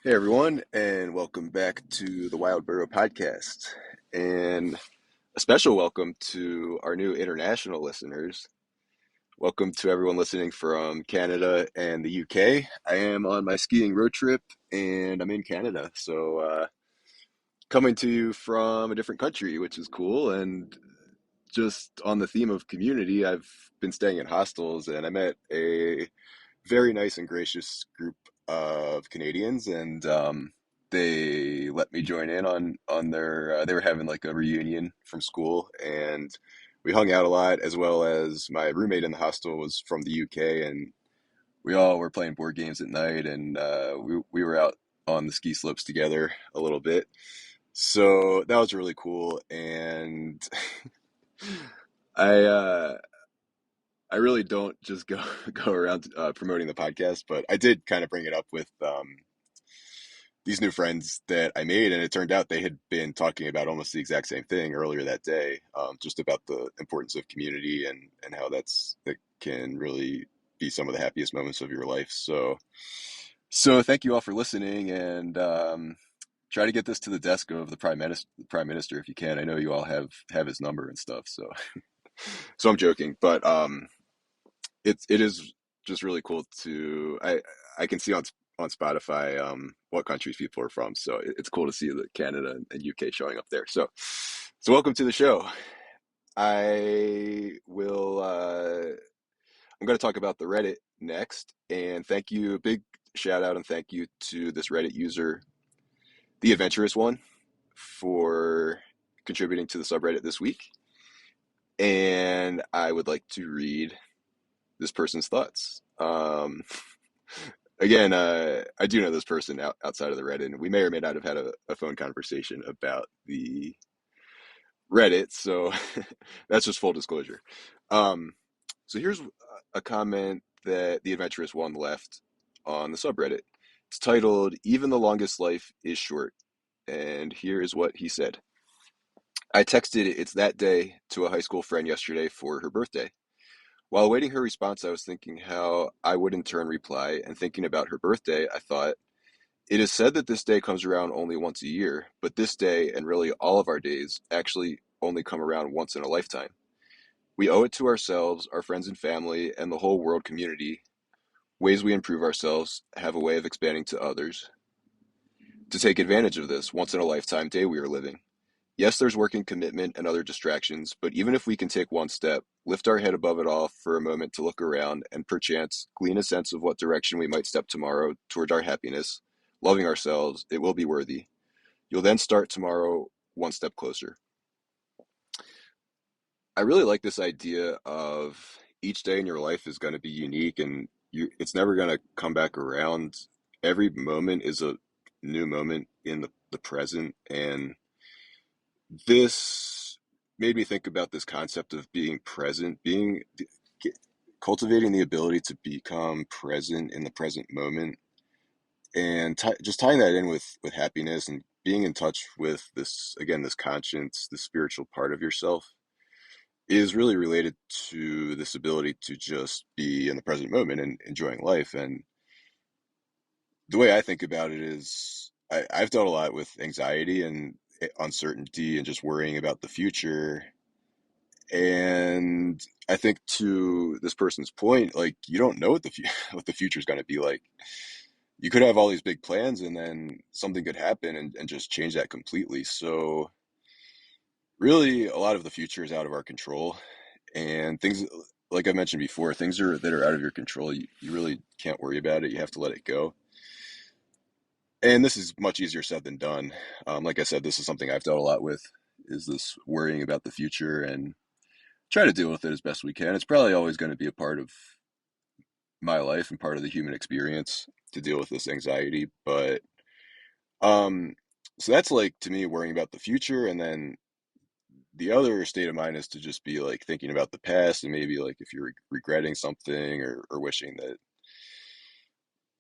Hey everyone, and welcome back to the Wild Burrow podcast. And a special welcome to our new international listeners. Welcome to everyone listening from Canada and the UK. I am on my skiing road trip and I'm in Canada. So, coming to you from a different country, which is cool. And just on the theme of community, I've been staying in hostels and I met a very nice and gracious group of Canadians, and they let me join in on their. They were having like a reunion from school, and we hung out a lot. As well as my roommate in the hostel was from the UK, and we all were playing board games at night, and we were out on the ski slopes together a little bit. So that was really cool, and I I really don't just go go around promoting the podcast, but I did kind of bring it up with these new friends that I made, and it turned out they had been talking about almost the exact same thing earlier that day, just about the importance of community and how that can really be some of the happiest moments of your life. So thank you all for listening, and try to get this to the desk of the Prime Minister if you can. I know you all have his number and stuff, so I'm joking, but it is just really cool to I can see on Spotify what countries people are from, so it's cool to see the Canada and UK showing up there. So welcome to the show. I will I'm going to talk about the Reddit next, and thank you, big shout out and thank you to this Reddit user, the adventurous one, for contributing to the subreddit this week. And I would like to read this person's thoughts. Again, I do know this person outside of the Reddit, and we may or may not have had a phone conversation about the Reddit, so that's just full disclosure. Um, so here's a comment that the adventurous one left on the subreddit. It's titled, "Even the longest life is short." And here is what he said. I texted "It's that day" to a high school friend yesterday for her birthday. While awaiting her response, I was thinking how I would in turn reply, and thinking about her birthday, I thought, it is said that this day comes around only once a year, but this day, and really all of our days, actually only come around once in a lifetime. We owe it to ourselves, our friends and family, and the whole world community. Ways we improve ourselves have a way of expanding to others. To take advantage of this once in a lifetime day we are living. Yes, there's working commitment and other distractions, but even if we can take one step, lift our head above it all for a moment to look around and perchance glean a sense of what direction we might step tomorrow toward our happiness, loving ourselves, it will be worthy. You'll then start tomorrow one step closer. I really like this idea of each day in your life is going to be unique, and it's never going to come back around. Every moment is a new moment in the present, and this made me think about this concept of being present, cultivating the ability to become present in the present moment, and just tying that in with happiness and being in touch with this, again, this conscience, the spiritual part of yourself, is really related to this ability to just be in the present moment and enjoying life. And the way I think about it is I've dealt a lot with anxiety and uncertainty and just worrying about the future. And I think, to this person's point, like, you don't know what what the future is going to be like. You could have all these big plans, and then something could happen and just change that completely. So really, a lot of the future is out of our control, and things, like I mentioned before, things that are out of your control, you really can't worry about it. You have to let it go. And this is much easier said than done. Like I said, this is something I've dealt a lot with, is this worrying about the future, and try to deal with it as best we can. It's probably always going to be a part of my life and part of the human experience to deal with this anxiety. But um, so that's, like, to me, worrying about the future. And then the other state of mind is to just be like thinking about the past, and maybe like if you're regretting something, or wishing that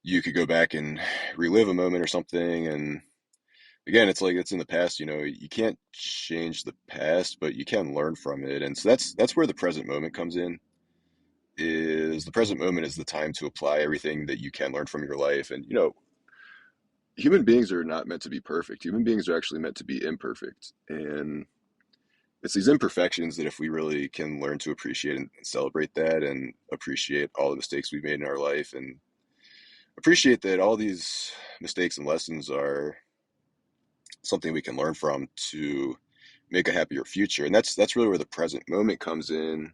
you could go back and relive a moment or something. And again, it's like, it's in the past. You can't change the past, but you can learn from it. And so that's where the present moment comes in. Is the present moment is the time to apply everything that you can learn from your life. And human beings are not meant to be perfect. Human beings are actually meant to be imperfect. And it's these imperfections that if we really can learn to appreciate and celebrate that and appreciate all the mistakes we've made in our life and appreciate that all these mistakes and lessons are something we can learn from to make a happier future. And that's really where the present moment comes in,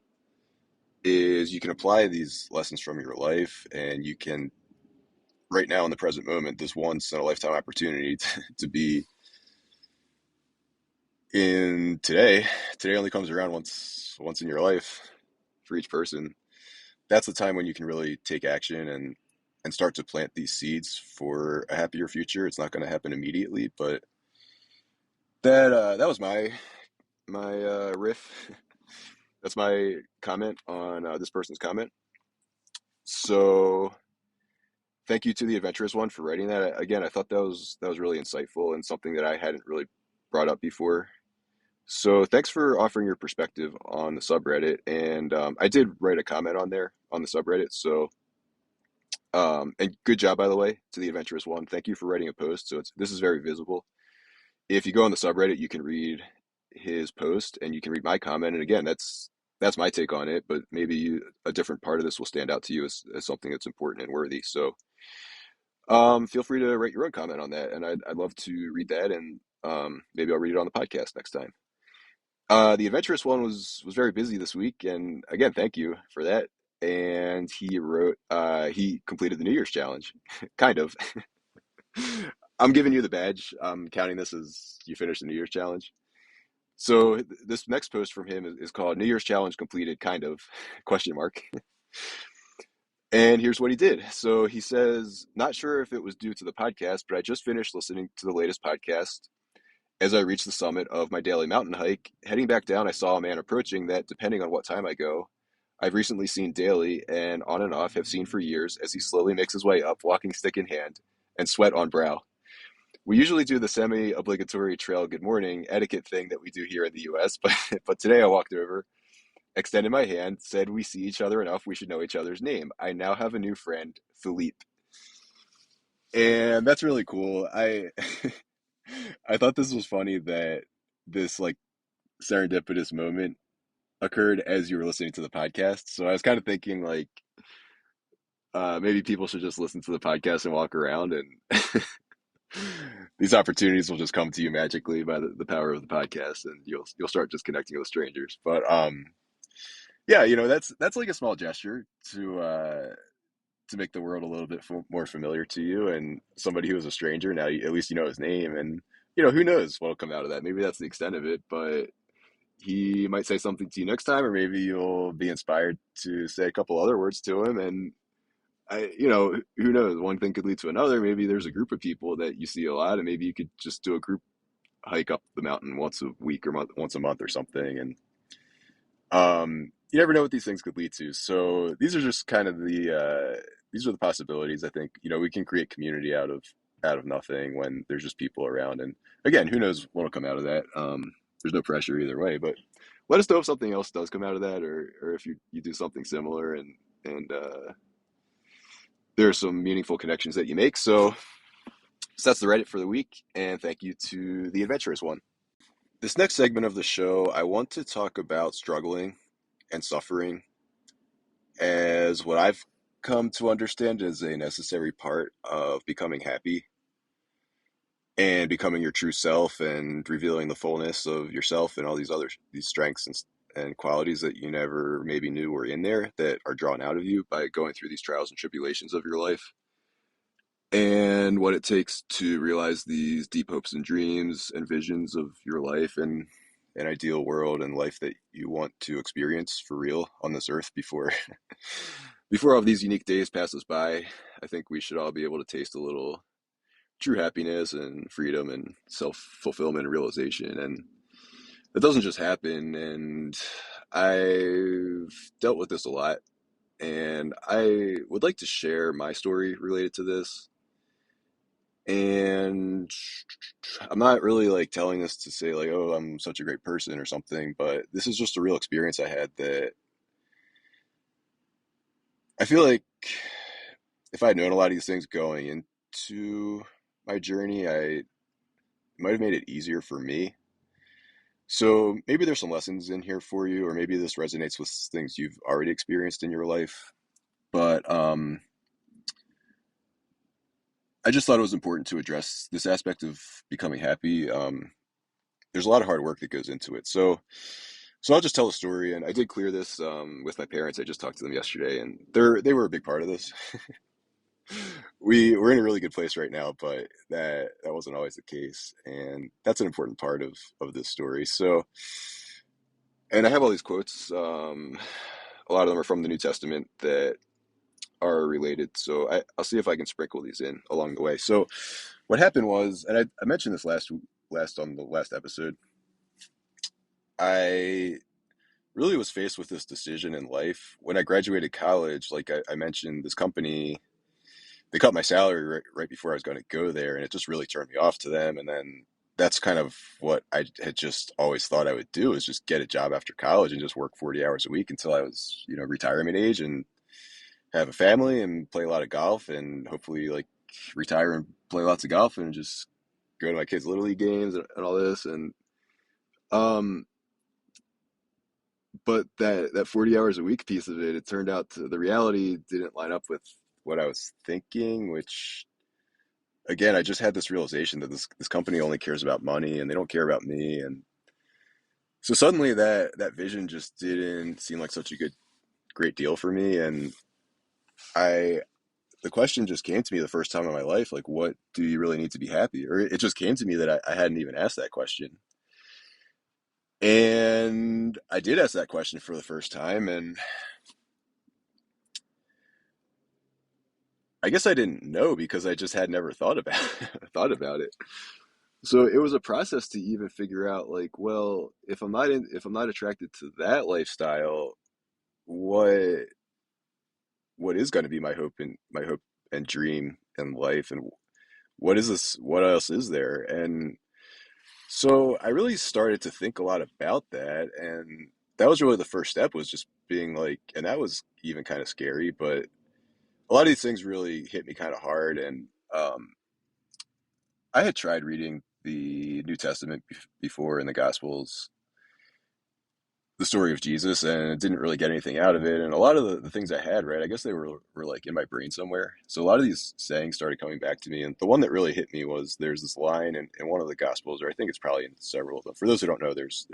is you can apply these lessons from your life and you can right now in the present moment, this once in a lifetime opportunity to be in today. Today only comes around once in your life for each person. That's the time when you can really take action and start to plant these seeds for a happier future. It's not going to happen immediately, but that was my riff. That's my comment on this person's comment. So thank you to the adventurous one for writing that. Again, I thought that was really insightful and something that I hadn't really brought up before. So thanks for offering your perspective on the subreddit. And I did write a comment on there on the subreddit. So and good job, by the way, to the adventurous one. Thank you for writing a post. So this is very visible. If you go on the subreddit, you can read his post and you can read my comment. And again, that's my take on it. But maybe a different part of this will stand out to you as something that's important and worthy. So feel free to write your own comment on that, and I'd love to read that, and maybe I'll read it on the podcast next time. The adventurous one was very busy this week, and again, thank you for that. And he completed the New Year's challenge, kind of. I'm giving you the badge. I'm counting this as you finished the New Year's challenge. So this next post from him is called "New Year's Challenge Completed," kind of question mark. And here's what he did. So he says, not sure if it was due to the podcast, but I just finished listening to the latest podcast. As I reached the summit of my daily mountain hike, heading back down, I saw a man approaching that, depending on what time I go, I've recently seen daily and on and off have seen for years as he slowly makes his way up, walking stick in hand and sweat on brow. We usually do the semi-obligatory trail good morning etiquette thing that we do here in the US, but today I walked over, extended my hand, said we see each other enough, we should know each other's name. I now have a new friend, Philippe. And that's really cool. I thought this was funny that this like serendipitous moment occurred as you were listening to the podcast. So I was kind of thinking like maybe people should just listen to the podcast and walk around and these opportunities will just come to you magically by the power of the podcast and you'll start just connecting with strangers. But yeah, that's like a small gesture to make the world a little bit more familiar to you and somebody who is a stranger now at least you know his name and who knows what'll come out of that. Maybe that's the extent of it, but he might say something to you next time, or maybe you'll be inspired to say a couple other words to him. And who knows? One thing could lead to another. Maybe there's a group of people that you see a lot, and maybe you could just do a group hike up the mountain once a week or once a month or something. And you never know what these things could lead to. So these are just kind of these are the possibilities. I think we can create community out of nothing when there's just people around. And again, who knows what'll come out of that? There's no pressure either way. But let us know if something else does come out of that, or if you do something similar and there are some meaningful connections that you make. So that's the Reddit for the week, and thank you to the adventurous one. This next segment of the show, I want to talk about struggling and suffering as what I've come to understand is a necessary part of becoming happy and becoming your true self and revealing the fullness of yourself and all these strengths and qualities that you never maybe knew were in there that are drawn out of you by going through these trials and tribulations of your life, and what it takes to realize these deep hopes and dreams and visions of your life and an ideal world and life that you want to experience for real on this earth before before all of these unique days pass us by. I think we should all be able to taste a little true happiness and freedom and self-fulfillment and realization. And it doesn't just happen. And I've dealt with this a lot. And I would like to share my story related to this. And I'm not really like telling this to say like, oh, I'm such a great person or something, but this is just a real experience I had that I feel like if I had known a lot of these things going into my journey, I might have made it easier for me. So maybe there's some lessons in here for you, or maybe this resonates with things you've already experienced in your life. But I just thought it was important to address this aspect of becoming happy. There's a lot of hard work that goes into it. So I'll just tell a story, and I did clear this with my parents. I just talked to them yesterday, and they were a big part of this. We're in a really good place right now, but that wasn't always the case, and that's an important part of this story. So, and I have all these quotes. A lot of them are from the New Testament that are related. So I'll see if I can sprinkle these in along the way. So what happened was, and I mentioned this last on the last episode. I really was faced with this decision in life when I graduated college. Like I mentioned, this company, they cut my salary right before I was going to go there, and it just really turned me off to them. And then that's kind of what I had just always thought I would do, is just get a job after college and just work 40 hours a week until I was, retirement age, and have a family and play a lot of golf, and hopefully like retire and play lots of golf and just go to my kids' little league games and all this. And um but that 40 hours a week piece of it, it turned out to, the reality didn't line up with what I was thinking, which again, I just had this realization that this company only cares about money and they don't care about me. And so suddenly that vision just didn't seem like such a great deal for me. And I the question just came to me the first time in my life, like, what do you really need to be happy? Or it just came to me that I hadn't even asked that question. And I did ask that question for the first time, and I guess I didn't know because I just had never thought about thought about it. So it was a process to even figure out, like, well, if I'm not attracted to that lifestyle, what what is going to be my hope and dream in life, and what else is there? And so I really started to think a lot about that, and that was really the first step, was just being like, and that was even kind of scary, but a lot of these things really hit me kind of hard. And I had tried reading the New Testament before in the Gospels, the story of Jesus, and didn't really get anything out of it. And a lot of the things I had read, I guess they were like in my brain somewhere. So a lot of these sayings started coming back to me. And the one that really hit me was, there's this line in one of the Gospels, or I think it's probably in several of them. For those who don't know, there's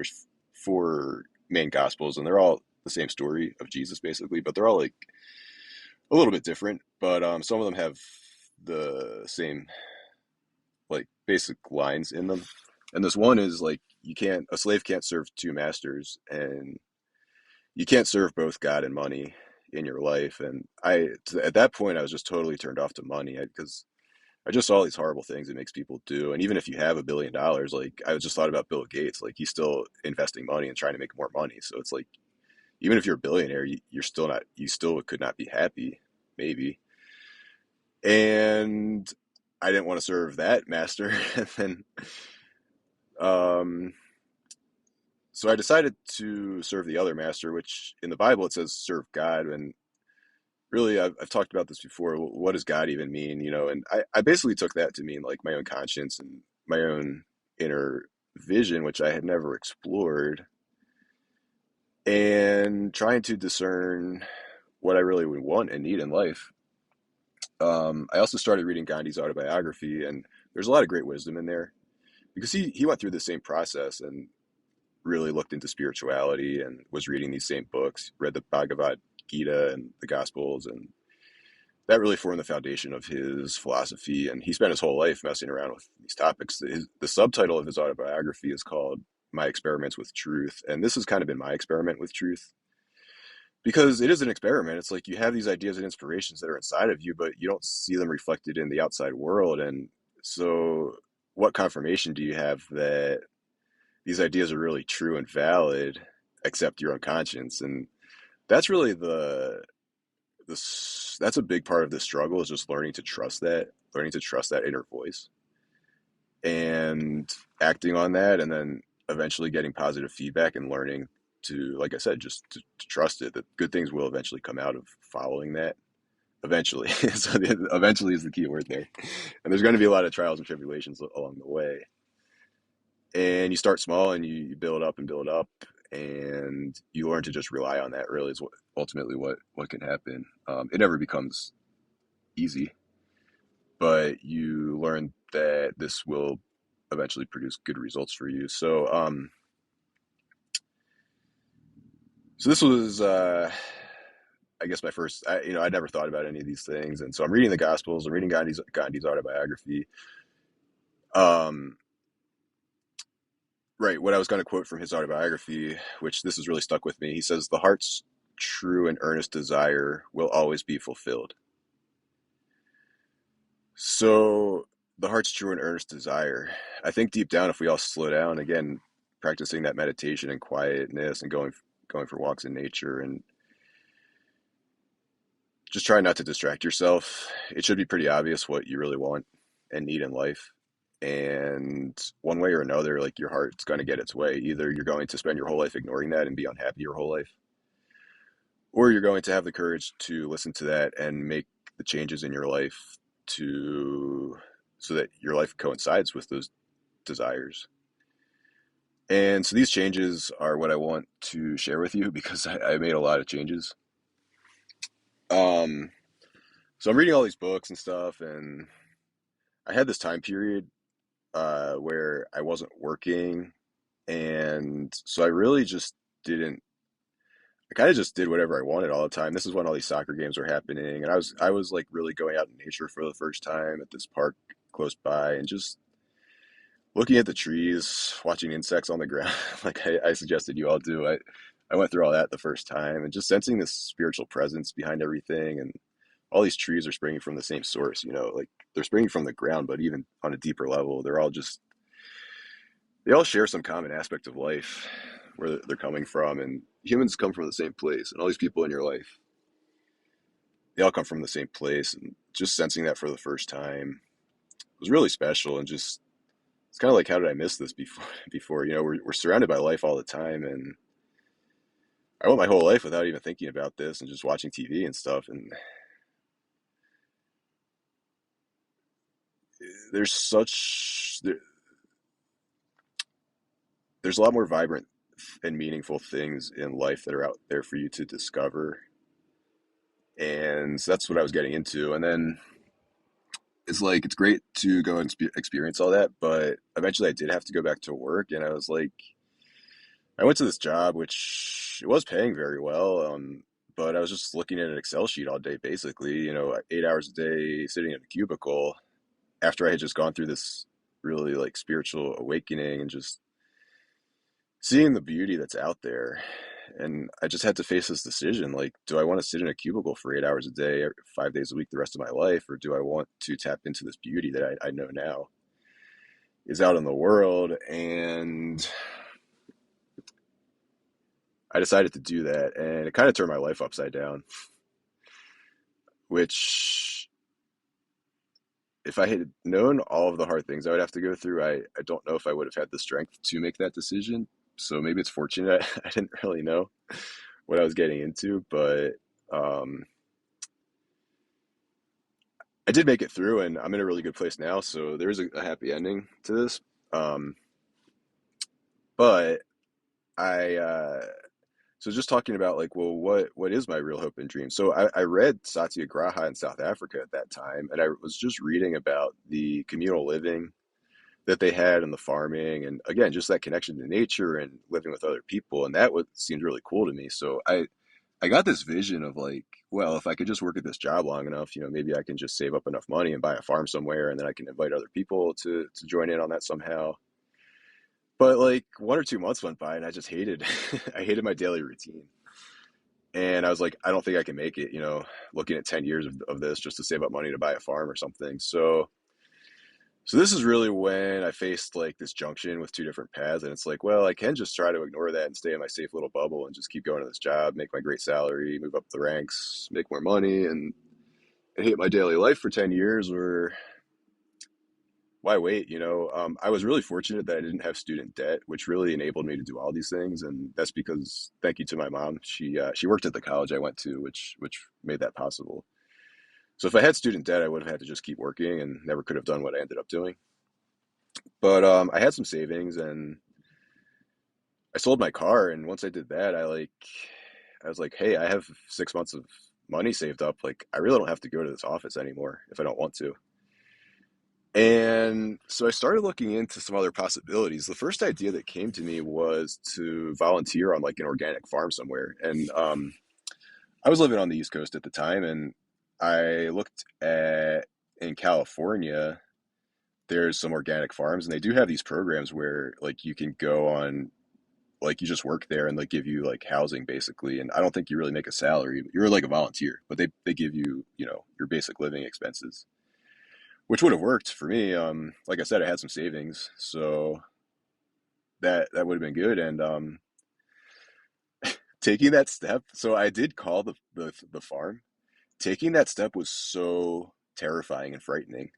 four main Gospels, and they're all the same story of Jesus basically, but they're all like a little bit different. But some of them have the same like basic lines in them. And this one is like, a slave can't serve two masters, and you can't serve both God and money in your life. And at that point, I was just totally turned off to money, because I just saw these horrible things it makes people do. And even if you have $1 billion, like I just thought about Bill Gates, like he's still investing money and trying to make more money. So it's like, even if you're a billionaire, you still could not be happy, maybe. And I didn't want to serve that master. And then, um, so I decided to serve the other master, which in the Bible it says serve God. And really, I've talked about this before. What does God even mean? And I basically took that to mean like my own conscience and my own inner vision, which I had never explored, and trying to discern what I really would want and need in life. I also started reading Gandhi's autobiography, and there's a lot of great wisdom in there, because he went through the same process and really looked into spirituality and was reading these same books, read the Bhagavad Gita and the Gospels, and that really formed the foundation of his philosophy. And he spent his whole life messing around with these topics. The subtitle of his autobiography is called My Experiments with Truth. And this has kind of been my experiment with truth, because it is an experiment. It's like you have these ideas and inspirations that are inside of you, but you don't see them reflected in the outside world. And so, what confirmation do you have that these ideas are really true and valid, except your own conscience? And that's really that's a big part of the struggle, is just learning to trust that inner voice and acting on that, and then eventually getting positive feedback and learning to, like I said, just to trust it, that good things will eventually come out of following that. eventually. So eventually is the key word there. And there's going to be a lot of trials and tribulations along the way. And you start small and you build up and build up, and you learn to just rely on that. Really, is what ultimately what can happen. It never becomes easy, but you learn that this will eventually produce good results for you. So this was, I guess, my first. I never thought about any of these things, and so I'm reading the Gospels. I'm reading Gandhi's autobiography. Um, right, what I was going to quote from his autobiography, which this has really stuck with me. He says, "The heart's true and earnest desire will always be fulfilled." So the heart's true and earnest desire. I think deep down, if we all slow down again, practicing that meditation and quietness and going for walks in nature and just try not to distract yourself. It should be pretty obvious what you really want and need in life. And one way or another, like your heart's going to get its way. Either you're going to spend your whole life ignoring that and be unhappy your whole life, or you're going to have the courage to listen to that and make the changes in your life to so that your life coincides with those desires. And so these changes are what I want to share with you because I made a lot of changes. Um, so I'm reading all these books and stuff, and I had this time period where I wasn't working, and so I really just didn't. I kind of just did whatever I wanted all the time. This is when all these soccer games were happening, and I was like really going out in nature for the first time at this park close by, and just looking at the trees, watching insects on the ground, like I suggested you all do. I went through all that the first time, and just sensing this spiritual presence behind everything, and all these trees are springing from the same source. Like they're springing from the ground, but even on a deeper level, they all share some common aspect of life where they're coming from, and humans come from the same place, and all these people in your life, they all come from the same place, and just sensing that for the first time was really special, and just it's kind of like, how did I miss this before? Before, we're surrounded by life all the time, and I went my whole life without even thinking about this and just watching TV and stuff, and there's such there, there's a lot more vibrant and meaningful things in life that are out there for you to discover, and so that's what I was getting into. And then it's like it's great to go and experience all that, but eventually I did have to go back to work, and I was like, I went to this job which it was paying very well, but I was just looking at an Excel sheet all day, basically, 8 hours a day sitting in a cubicle after I had just gone through this really like spiritual awakening and just seeing the beauty that's out there. And I just had to face this decision, like, do I want to sit in a cubicle for 8 hours a day, 5 days a week, the rest of my life, or do I want to tap into this beauty that I know now is out in the world? And I decided to do that, and it kind of turned my life upside down, which, if I had known all of the hard things I would have to go through, I don't know if I would have had the strength to make that decision. So maybe it's fortunate I didn't really know what I was getting into, but um, I did make it through, and I'm in a really good place now. So there is a happy ending to this. Um, but I so just talking about, like, well, what is my real hope and dream? So I read Satyagraha in South Africa at that time, and I was just reading about the communal living that they had and the farming, and again, just that connection to nature and living with other people, and that what seemed really cool to me. So I got this vision of, like, well, if I could just work at this job long enough, maybe I can just save up enough money and buy a farm somewhere, and then I can invite other people to join in on that somehow. But like 1 or 2 months went by, and I just hated I hated my daily routine. And I was like, I don't think I can make it, looking at 10 years of this just to save up money to buy a farm or something. So this is really when I faced like this junction with two different paths, and it's like, well, I can just try to ignore that and stay in my safe little bubble and just keep going to this job, make my great salary, move up the ranks, make more money, and hate my daily life for 10 years, or why wait? I was really fortunate that I didn't have student debt, which really enabled me to do all these things, and that's because thank you to my mom. She worked at the college I went to, which made that possible. So if I had student debt, I would have had to just keep working and never could have done what I ended up doing. But I had some savings and I sold my car. And once I did that, I was like, hey, I have 6 months of money saved up. Like, I really don't have to go to this office anymore if I don't want to. And so I started looking into some other possibilities. The first idea that came to me was to volunteer on like an organic farm somewhere. And I was living on the East Coast at the time, and I looked at in California, there's some organic farms, and they do have these programs where like you can go on, like you just work there and they give you like housing basically. And I don't think you really make a salary. You're like a volunteer, but they give you, you know, your basic living expenses, which would have worked for me. Like I said, I had some savings, so that would have been good. And taking that step, so I did call the farm. Taking that step was so terrifying and frightening.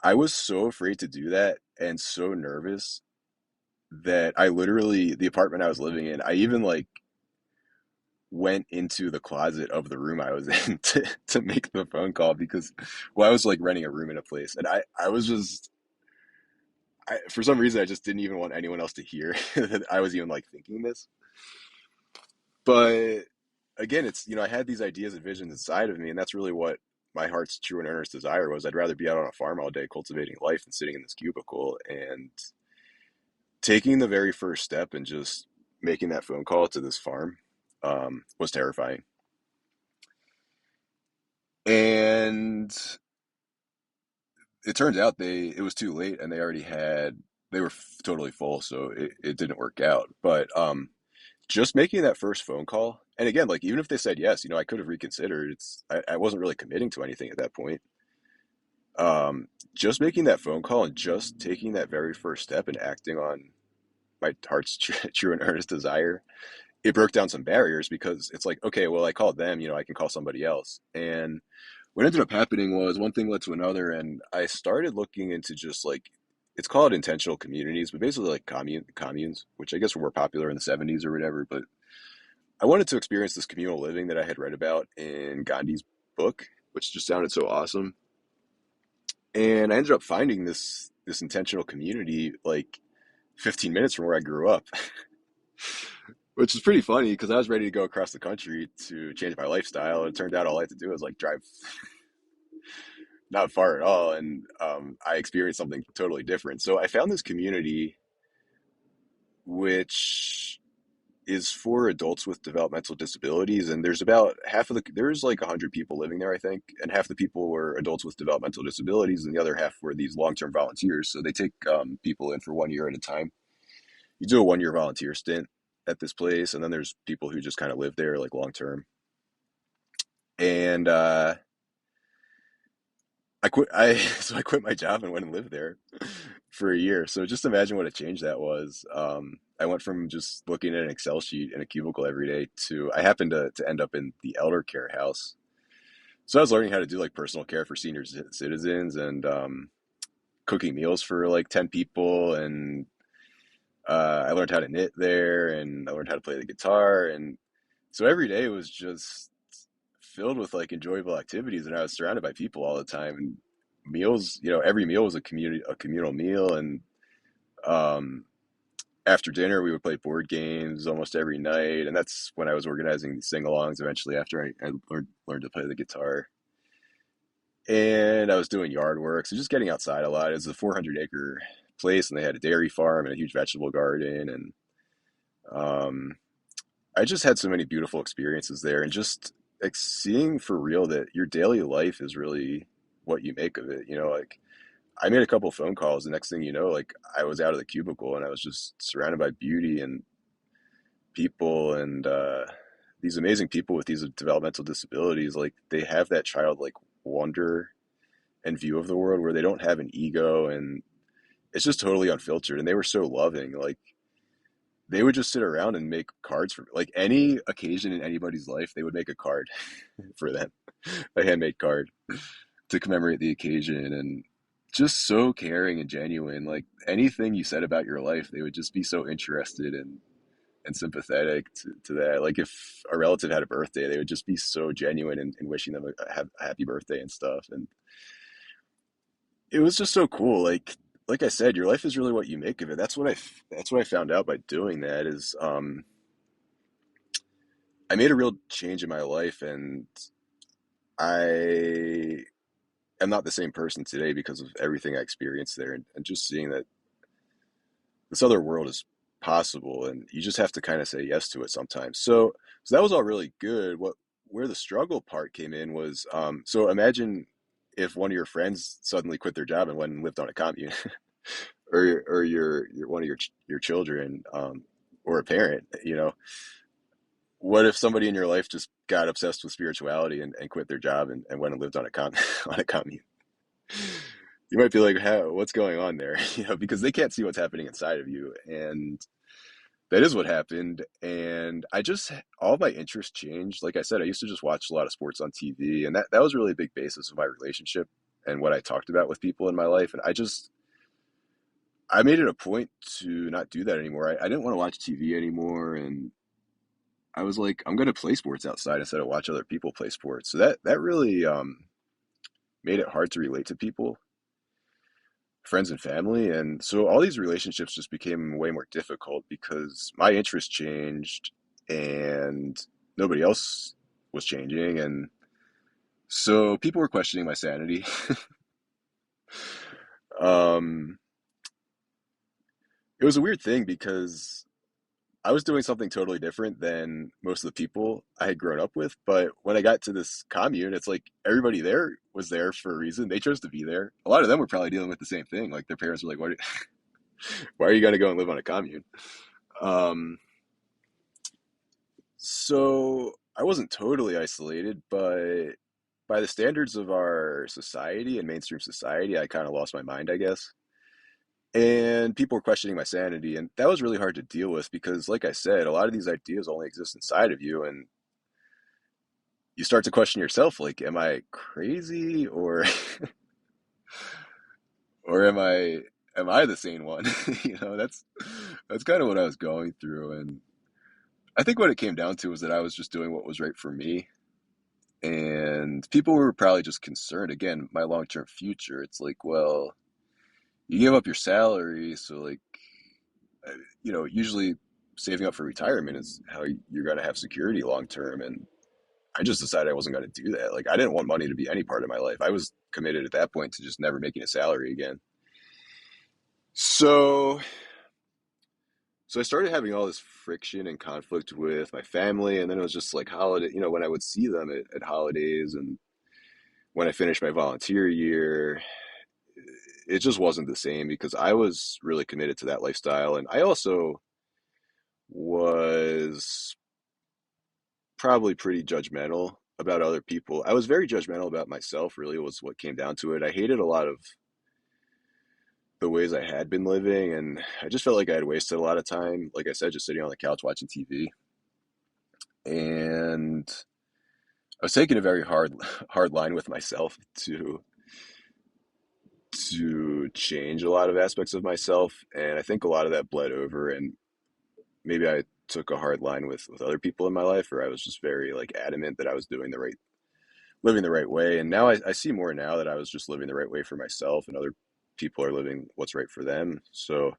I was so afraid to do that and so nervous that I literally, the apartment I was living in, I even like went into the closet of the room I was in to make the phone call because, well, I was like renting a room in a place, and I was just, for some reason, I just didn't even want anyone else to hear that I was even like thinking this. But again, it's, you know, I had these ideas and visions inside of me, and that's really what my heart's true and earnest desire was. I'd rather be out on a farm all day cultivating life than sitting in this cubicle. And taking the very first step and just making that phone call to this farm was terrifying. And it turns out it was too late, and they were totally full, so it didn't work out. But just making that first phone call, and again, like even if they said yes, you know, I could have reconsidered. I wasn't really committing to anything at that point. Just making that phone call and just taking that very first step and acting on my heart's true and earnest desire, it broke down some barriers because it's like, okay, well, I called them, you know, I can call somebody else. And what ended up happening was one thing led to another, and I started looking into just like, it's called intentional communities, but basically like communes, which I guess were more popular in the 70s or whatever. But I wanted to experience this communal living that I had read about in Gandhi's book, which just sounded so awesome. And I ended up finding this intentional community like 15 minutes from where I grew up, which is pretty funny because I was ready to go across the country to change my lifestyle. And it turned out all I had to do was like drive not far at all, and I experienced something totally different. So I found this community which is for adults with developmental disabilities, and there's like 100 people living there, I think, and half the people were adults with developmental disabilities, and the other half were these long-term volunteers. So they take people in for 1 year at a time. You do a 1 year volunteer stint at this place, and then there's people who just kind of live there like long term. And I quit. I so I quit my job and went and lived there for a year. So just imagine what a change that was. I went from just looking at an Excel sheet in a cubicle every day to I happened to end up in the elder care house. So I was learning how to do like personal care for senior citizens and cooking meals for like 10 people, and I learned how to knit there, and I learned how to play the guitar, and so every day was just filled with like enjoyable activities, and I was surrounded by people all the time. And meals, you know, every meal was a communal meal, and um, after dinner we would play board games almost every night, and that's when I was organizing these sing-alongs. Eventually, after I learned to play the guitar, and I was doing yard work, so just getting outside a lot. It was a 400-acre place, and they had a dairy farm and a huge vegetable garden, and um, I just had so many beautiful experiences there, and just like seeing for real that your daily life is really what you make of it. You know, like I made a couple phone calls. The next thing you know, like I was out of the cubicle and I was just surrounded by beauty and people, and these amazing people with these developmental disabilities. Like they have that childlike wonder and view of the world where they don't have an ego, and it's just totally unfiltered. And they were so loving. Like they would just sit around and make cards for like any occasion in anybody's life. They would make a card for them, a handmade card to commemorate the occasion, and just so caring and genuine. Like anything you said about your life, they would just be so interested and sympathetic to that. Like if a relative had a birthday, they would just be so genuine in wishing them a happy birthday and stuff. And it was just so cool. Like I said, your life is really what you make of it. That's what I found out by doing that is I made a real change in my life, and I am not the same person today because of everything I experienced there, and just seeing that this other world is possible, and you just have to kind of say yes to it sometimes. So that was all really good. Where the struggle part came in was so imagine if one of your friends suddenly quit their job and went and lived on a commune, or your one of your children, or a parent, what if somebody in your life just got obsessed with spirituality and quit their job and went and lived on a on a commune? You might be like, what's going on there? Because they can't see what's happening inside of you. And that is what happened. And all my interests changed. Like I said, I used to just watch a lot of sports on TV, and that was really a big basis of my relationship and what I talked about with people in my life. And I made it a point to not do that anymore. I didn't want to watch TV anymore. And I was like, I'm going to play sports outside instead of watch other people play sports. So that really made it hard to relate to people, friends and family. And so all these relationships just became way more difficult because my interests changed and nobody else was changing. And so people were questioning my sanity. um, it was a weird thing because I was doing something totally different than most of the people I had grown up with. But when I got to this commune, it's like everybody there was there for a reason. They chose to be there. A lot of them were probably dealing with the same thing. Like their parents were like, why are you going to go and live on a commune? Um, so I wasn't totally isolated, but by the standards of our society and mainstream society, I kind of lost my mind, I guess. And people were questioning my sanity, and that was really hard to deal with because, like I said, a lot of these ideas only exist inside of you, and you start to question yourself, like, am I crazy, or am I the sane one? That's kind of what I was going through, and I think what it came down to was that I was just doing what was right for me. And people were probably just concerned, again, my long-term future. It's like, well, you give up your salary, so like, usually saving up for retirement is how you're going to have security long term. And I just decided I wasn't going to do that. Like, I didn't want money to be any part of my life. I was committed at that point to just never making a salary again. So, so I started having all this friction and conflict with my family, and then it was just like holiday, when I would see them at holidays, and when I finished my volunteer year, it just wasn't the same because I was really committed to that lifestyle. And I also was probably pretty judgmental about other people. I was very judgmental about myself, really, was what came down to it. I hated a lot of the ways I had been living, and I just felt like I had wasted a lot of time, like I said, just sitting on the couch watching TV. And I was taking a very hard line with myself to change a lot of aspects of myself. And I think a lot of that bled over, and maybe I took a hard line with other people in my life, or I was just very like adamant that I was living the right way. And now I see more now that I was just living the right way for myself, and other people are living what's right for them. So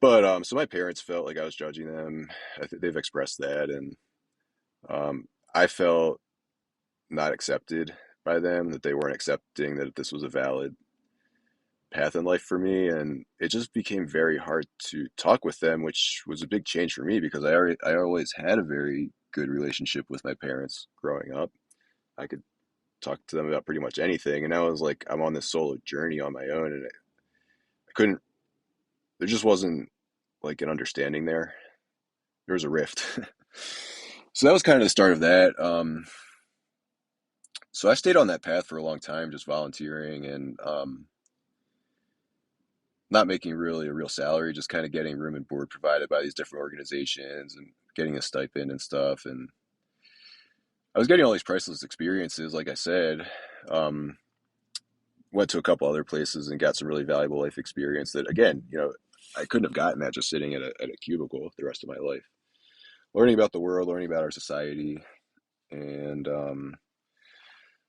my parents felt like I was judging them. I think they've expressed that, and I felt not accepted by them, that they weren't accepting that this was a valid path in life for me. And it just became very hard to talk with them, which was a big change for me because I always had a very good relationship with my parents growing up. I could talk to them about pretty much anything. And now I was like, I'm on this solo journey on my own, and I couldn't, there just wasn't like an understanding there. There was a rift. So that was kind of the start of that. So I stayed on that path for a long time, just volunteering and not making really a real salary, just kind of getting room and board provided by these different organizations and getting a stipend and stuff. And I was getting all these priceless experiences, like I said. Um, Went to a couple other places and got some really valuable life experience that, again, I couldn't have gotten that just sitting at a cubicle the rest of my life. learning about the world, learning about our society, and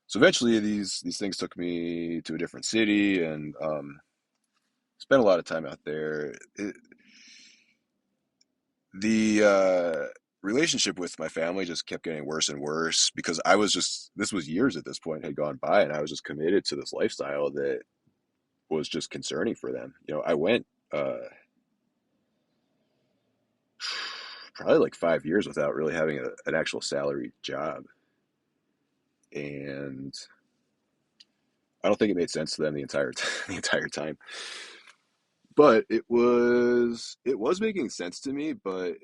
so eventually these things took me to a different city, and spent a lot of time out there. The relationship with my family just kept getting worse and worse because I was just, this was years at this point had gone by, and I was just committed to this lifestyle that was just concerning for them. I went probably like 5 years without really having an actual salaried job, and I don't think it made sense to them the entire time. But it was making sense to me, but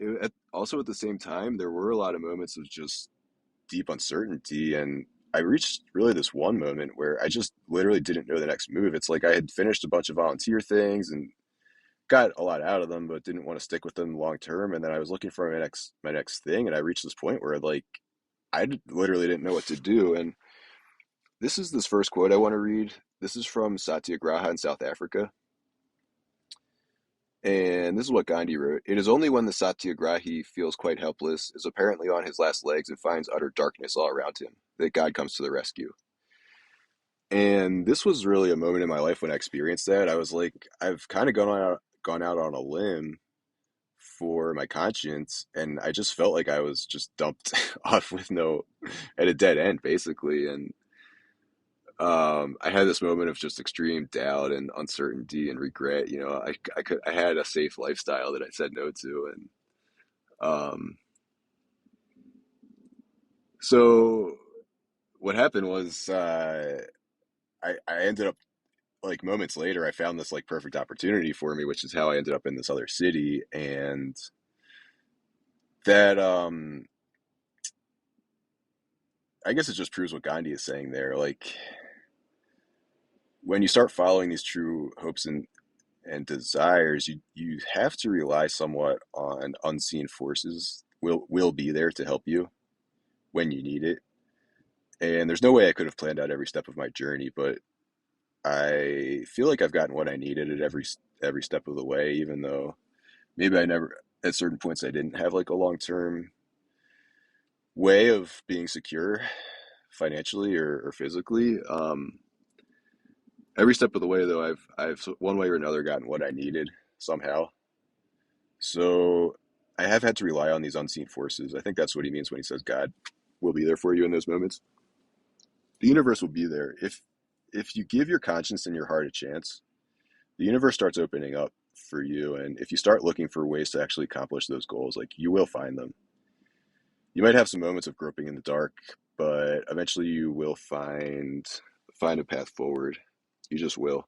also at the same time there were a lot of moments of just deep uncertainty, and I reached really this one moment where I just literally didn't know the next move. It's like I had finished a bunch of volunteer things and got a lot out of them, but didn't want to stick with them long term. And then I was looking for my next thing, and I reached this point where like literally didn't know what to do. And this first quote I want to read. This is from Satyagraha in South Africa. And this is what Gandhi wrote. It is only when the Satyagrahi feels quite helpless, is apparently on his last legs, and finds utter darkness all around him, that God comes to the rescue. And this was really a moment in my life when I experienced that. I was like, I've kind of gone out on a limb for my conscience, and I just felt like I was just dumped off with no at a dead end basically. And I had this moment of just extreme doubt and uncertainty and regret. I had a safe lifestyle that I said no to, and um, so what happened was I ended up, like, moments later, I found this like perfect opportunity for me, which is how I ended up in this other city. And that I guess it just proves what Gandhi is saying there. Like, when you start following these true hopes and desires, you have to rely somewhat on unseen forces will be there to help you when you need it. And there's no way I could have planned out every step of my journey, but I feel like I've gotten what I needed at every step of the way, even though maybe I never, at certain points, I didn't have like a long-term way of being secure financially or physically. Every step of the way, though, I've one way or another gotten what I needed somehow. So I have had to rely on these unseen forces. I think that's what he means when he says God will be there for you in those moments. The universe will be there if you give your conscience and your heart a chance. The universe starts opening up for you, and if you start looking for ways to actually accomplish those goals, like, you will find them. You might have some moments of groping in the dark, but eventually you will find a path forward. You just will.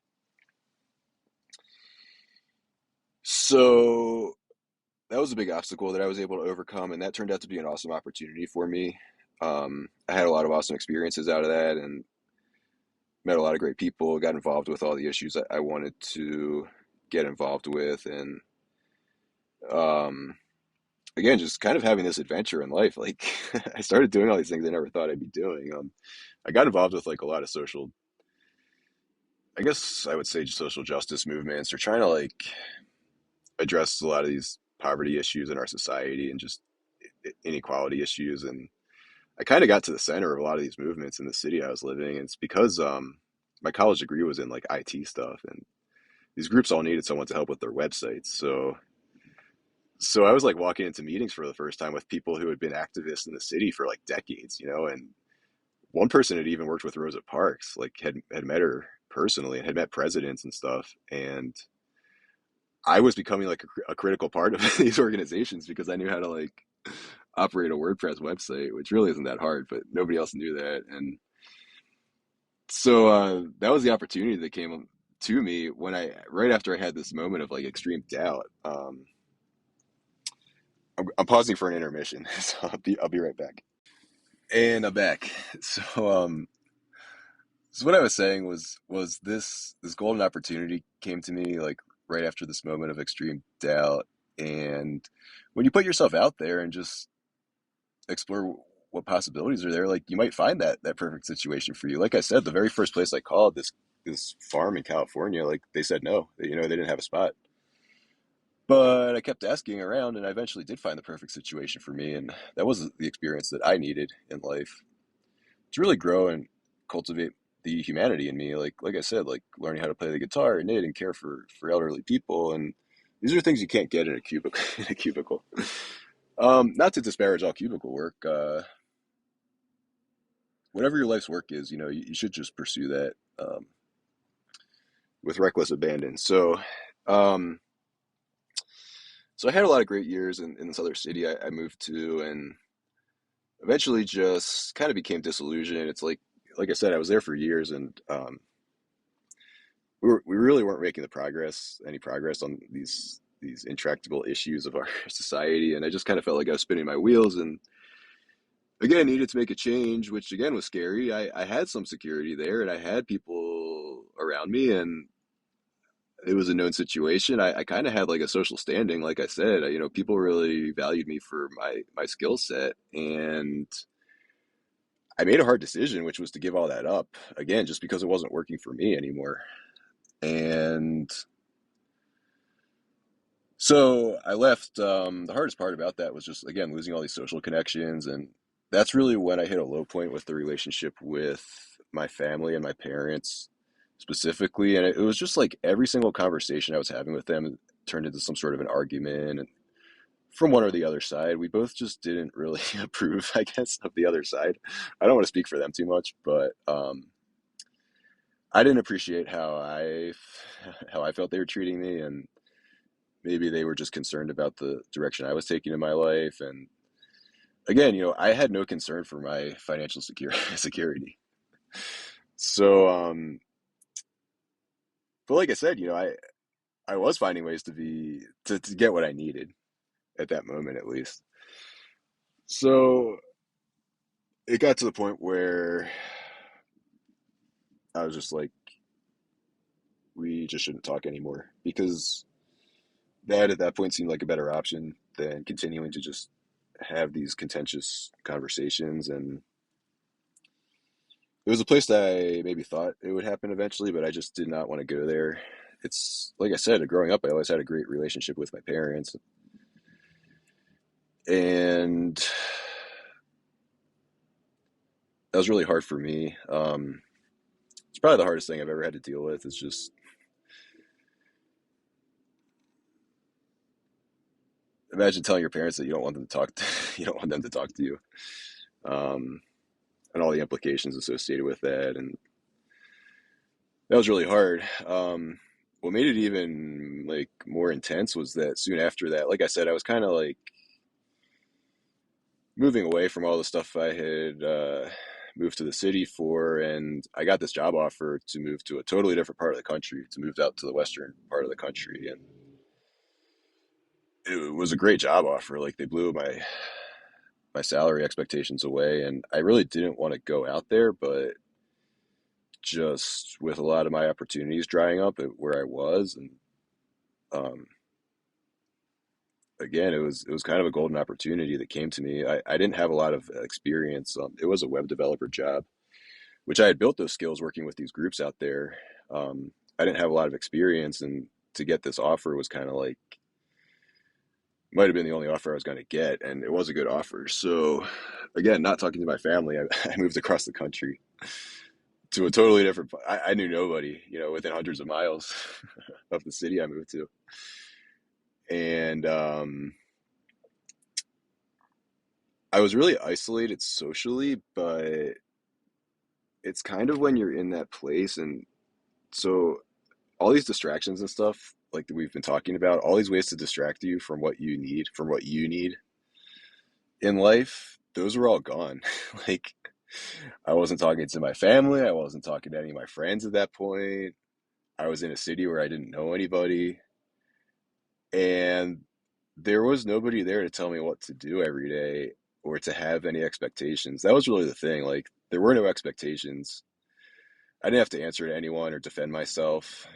So that was a big obstacle that I was able to overcome, and that turned out to be an awesome opportunity for me. I had a lot of awesome experiences out of that, and met a lot of great people. Got involved with all the issues I wanted to get involved with, and um, again, just kind of having this adventure in life. Like, I started doing all these things I never thought I'd be doing. I got involved with like a lot of social, I guess I would say, social justice movements, or trying to like address a lot of these poverty issues in our society and just inequality issues. And I kind of got to the center of a lot of these movements in the city I was living. And it's because my college degree was in like IT stuff, and these groups all needed someone to help with their websites. So I was like walking into meetings for the first time with people who had been activists in the city for like decades. And one person had even worked with Rosa Parks, like had met her personally and had met presidents and stuff. And I was becoming like a critical part of these organizations because I knew how to like operate a WordPress website, which really isn't that hard, but nobody else knew that. And so that was the opportunity that came to me when right after I had this moment of like extreme doubt. I'm pausing for an intermission, so I'll be right back. And I'm back. So what I was saying was this golden opportunity came to me like right after this moment of extreme doubt. And when you put yourself out there and just explore what possibilities are there, like, you might find that perfect situation for you. Like I said, the very first place I called, this farm in California, like, they said no. They didn't have a spot. But I kept asking around, and I eventually did find the perfect situation for me, and that was the experience that I needed in life to really grow and cultivate the humanity in me. Like I said, like learning how to play the guitar and knit and care for elderly people, and these are things you can't get in a cubicle. In a cubicle. Not to disparage all cubicle work. Whatever your life's work is, you should just pursue that with reckless abandon. Um, so I had a lot of great years in this other city I moved to, and eventually just kind of became disillusioned. It's like I said, I was there for years, and we really weren't making any progress on these intractable issues of our society, and I just kind of felt like I was spinning my wheels, and again needed to make a change, which again was scary. I had some security there, and I had people around me, and it was a known situation. I kind of had like a social standing, like I said. People really valued me for my skill set, and I made a hard decision, which was to give all that up again, just because it wasn't working for me anymore. And so I left. The hardest part about that was just, again, losing all these social connections. And that's really when I hit a low point with the relationship with my family and my parents specifically. And it was just like every single conversation I was having with them turned into some sort of an argument. And from one or the other side, we both just didn't really approve, I guess, of the other side. I don't want to speak for them too much, but I didn't appreciate how I felt they were treating me, and maybe they were just concerned about the direction I was taking in my life. And again, I had no concern for my financial security. So, but like I said, I was finding ways to get what I needed at that moment, at least. So it got to the point where I was just like, we just shouldn't talk anymore, because that at that point seemed like a better option than continuing to just have these contentious conversations. And it was a place that I maybe thought it would happen eventually, but I just did not want to go there. It's like I said, growing up, I always had a great relationship with my parents, and that was really hard for me. It's probably the hardest thing I've ever had to deal with. It's just, imagine telling your parents that you don't want them to talk to, you don't want them to talk to you, um, and all the implications associated with that. And that was really hard. What made it even like more intense was that soon after that, like I said, I was kind of like moving away from all the stuff I had moved to the city for, and I got this job offer to move to a totally different part of the country, to move out to the western part of the country, and it was a great job offer. Like they blew my salary expectations away, and I really didn't want to go out there, but just with a lot of my opportunities drying up at where I was, and um, again, it was kind of a golden opportunity that came to me. I didn't have a lot of experience. It was a web developer job, which I had built those skills working with these groups out there. I didn't have a lot of experience, and to get this offer was kind of like, might have been the only offer I was going to get, and it was a good offer. So, again, not talking to my family, I moved across the country to a totally different. I knew nobody, within hundreds of miles of the city I moved to, and I was really isolated socially, but it's kind of when you're in that place, and so all these distractions and stuff like that we've been talking about, all these ways to distract you from what you need in life, those were all gone. Like I wasn't talking to my family, I wasn't talking to any of my friends at that point. I was in a city where I didn't know anybody, and there was nobody there to tell me what to do every day or to have any expectations. That was really the thing. Like there were no expectations. I didn't have to answer to anyone or defend myself,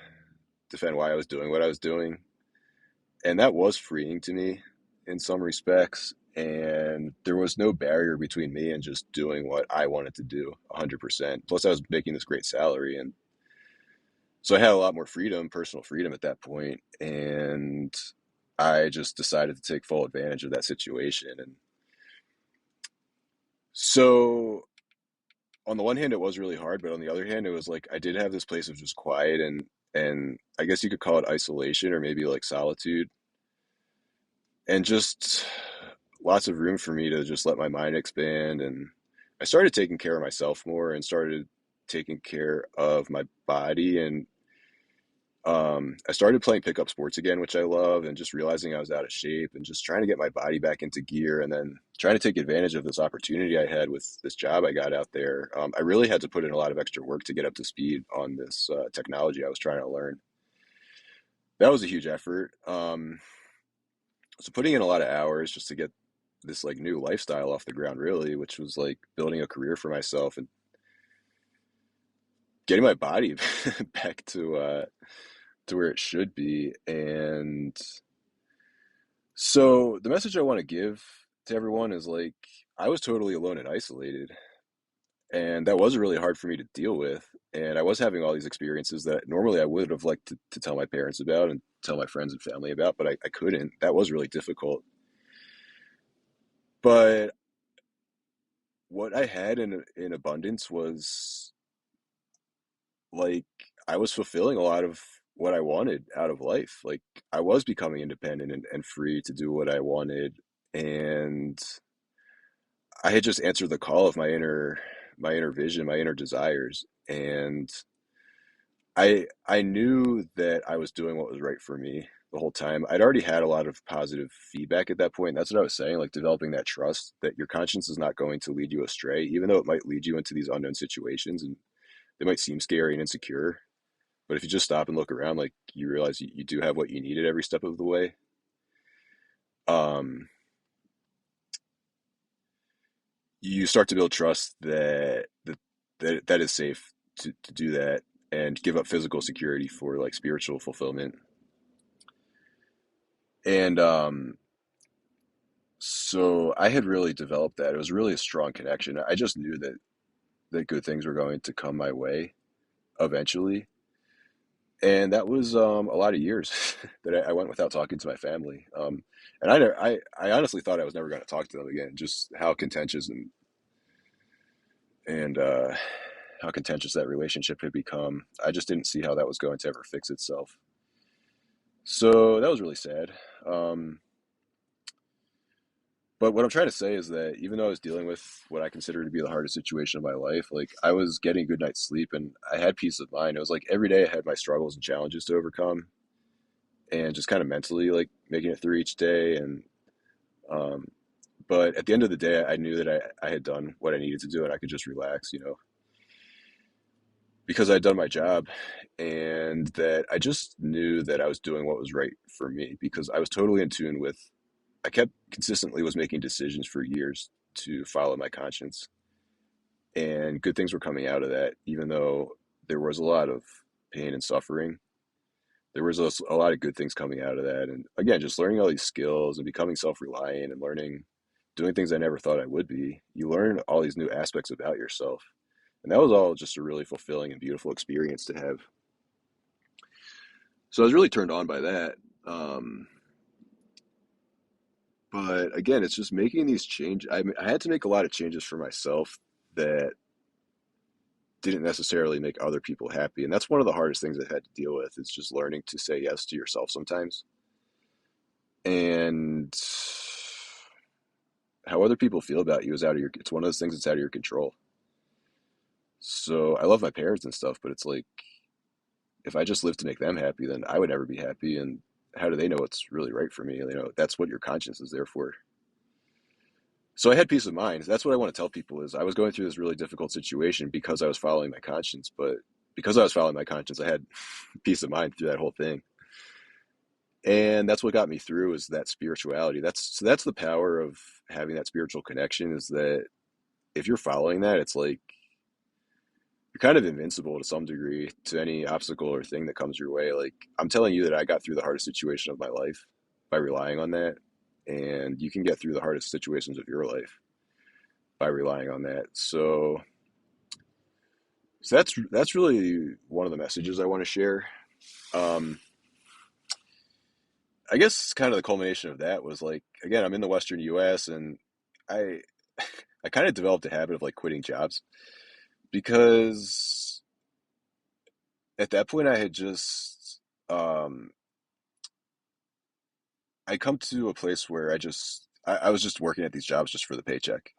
defend why I was doing what I was doing. And that was freeing to me in some respects. And there was no barrier between me and just doing what I wanted to do 100%. Plus, I was making this great salary. And so I had a lot more freedom, personal freedom at that point. And I just decided to take full advantage of that situation. And so on the one hand, it was really hard, but on the other hand, it was like I did have this place of just quiet and I guess you could call it isolation or maybe like solitude and just lots of room for me to just let my mind expand. And I started taking care of myself more and started taking care of my body. And I started playing pickup sports again, which I love, and just realizing I was out of shape and just trying to get my body back into gear and then trying to take advantage of this opportunity I had with this job I got out there. I really had to put in a lot of extra work to get up to speed on this technology I was trying to learn. That was a huge effort. So putting in a lot of hours just to get this like new lifestyle off the ground, really, which was like building a career for myself and getting my body back to where it should be. And so the message I want to give to everyone is like I was totally alone and isolated, and that was really hard for me to deal with. And I was having all these experiences that normally I would have liked to tell my parents about and tell my friends and family about, but I couldn't. That was really difficult. But what I had in abundance was like I was fulfilling a lot of what I wanted out of life. Like I was becoming independent and free to do what I wanted. And I had just answered the call of my inner vision, my inner desires. And I knew that I was doing what was right for me the whole time. I'd already had a lot of positive feedback at that point. That's what I was saying, like developing that trust that your conscience is not going to lead you astray, even though it might lead you into these unknown situations and they might seem scary and insecure. But if you just stop and look around, like you realize you do have what you need at every step of the way. Um, you start to build trust that is safe to do that and give up physical security for like spiritual fulfillment. And so I had really developed that. It was really a strong connection. I just knew that good things were going to come my way eventually. And that was a lot of years that I went without talking to my family. And I honestly thought I was never going to talk to them again. Just how contentious and how contentious that relationship had become. I just didn't see how that was going to ever fix itself. So that was really sad. Um, but what I'm trying to say is that even though I was dealing with what I consider to be the hardest situation of my life, like I was getting a good night's sleep and I had peace of mind. It was like every day I had my struggles and challenges to overcome and just kind of mentally like making it through each day. And um, but at the end of the day, I knew that I had done what I needed to do and I could just relax, because I'd done my job and that I just knew that I was doing what was right for me because I was totally in tune with, I kept consistently was making decisions for years to follow my conscience and good things were coming out of that, even though there was a lot of pain and suffering. There was a lot of good things coming out of that. And again, just learning all these skills and becoming self-reliant and learning, doing things I never thought I would be. You learn all these new aspects about yourself. And that was all just a really fulfilling and beautiful experience to have. So I was really turned on by that. Um, but again, it's just making these changes. I had to make a lot of changes for myself that didn't necessarily make other people happy. And that's one of the hardest things I had to deal with is just learning to say yes to yourself sometimes. And how other people feel about you is out of it's one of those things that's out of your control. So I love my parents and stuff, but it's like if I just lived to make them happy, then I would never be happy. And how do they know what's really right for me? That's what your conscience is there for. So I had peace of mind. That's what I want to tell people is I was going through this really difficult situation because I was following my conscience, but because I was following my conscience, I had peace of mind through that whole thing. And that's what got me through is that spirituality. That's the power of having that spiritual connection is that if you're following that, it's like you're kind of invincible to some degree to any obstacle or thing that comes your way. Like I'm telling you that I got through the hardest situation of my life by relying on that. And you can get through the hardest situations of your life by relying on that. So that's really one of the messages I want to share. Um, I guess kind of the culmination of that was like, again, I'm in the Western US, and I I kind of developed a habit of like quitting jobs because at that point I had just um I come to a place where I was just working at these jobs just for the paycheck.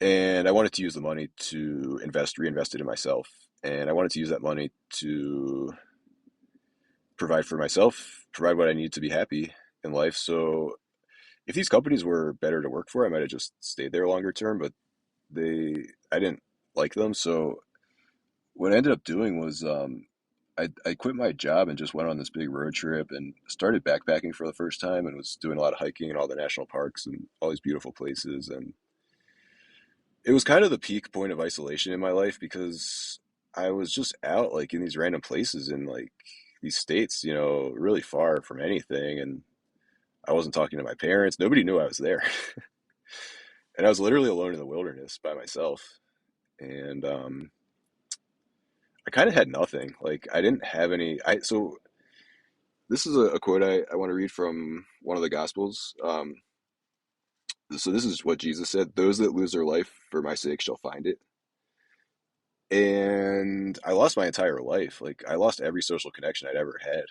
And I wanted to use the money to reinvest it in myself. And I wanted to use that money to provide for myself, provide what I need to be happy in life. So if these companies were better to work for, I might have just stayed there longer term, but I didn't like them. So what I ended up doing was, I quit my job and just went on this big road trip and started backpacking for the first time and was doing a lot of hiking in all the national parks and all these beautiful places. And it was kind of the peak point of isolation in my life because I was just out like in these random places in like these states, really far from anything. And I wasn't talking to my parents. Nobody knew I was there. And I was literally alone in the wilderness by myself. And I kind of had nothing. Like I didn't have any. So this is a quote I want to read from one of the Gospels. So this is what Jesus said: "Those that lose their life for my sake shall find it." And I lost my entire life. Like I lost every social connection I'd ever had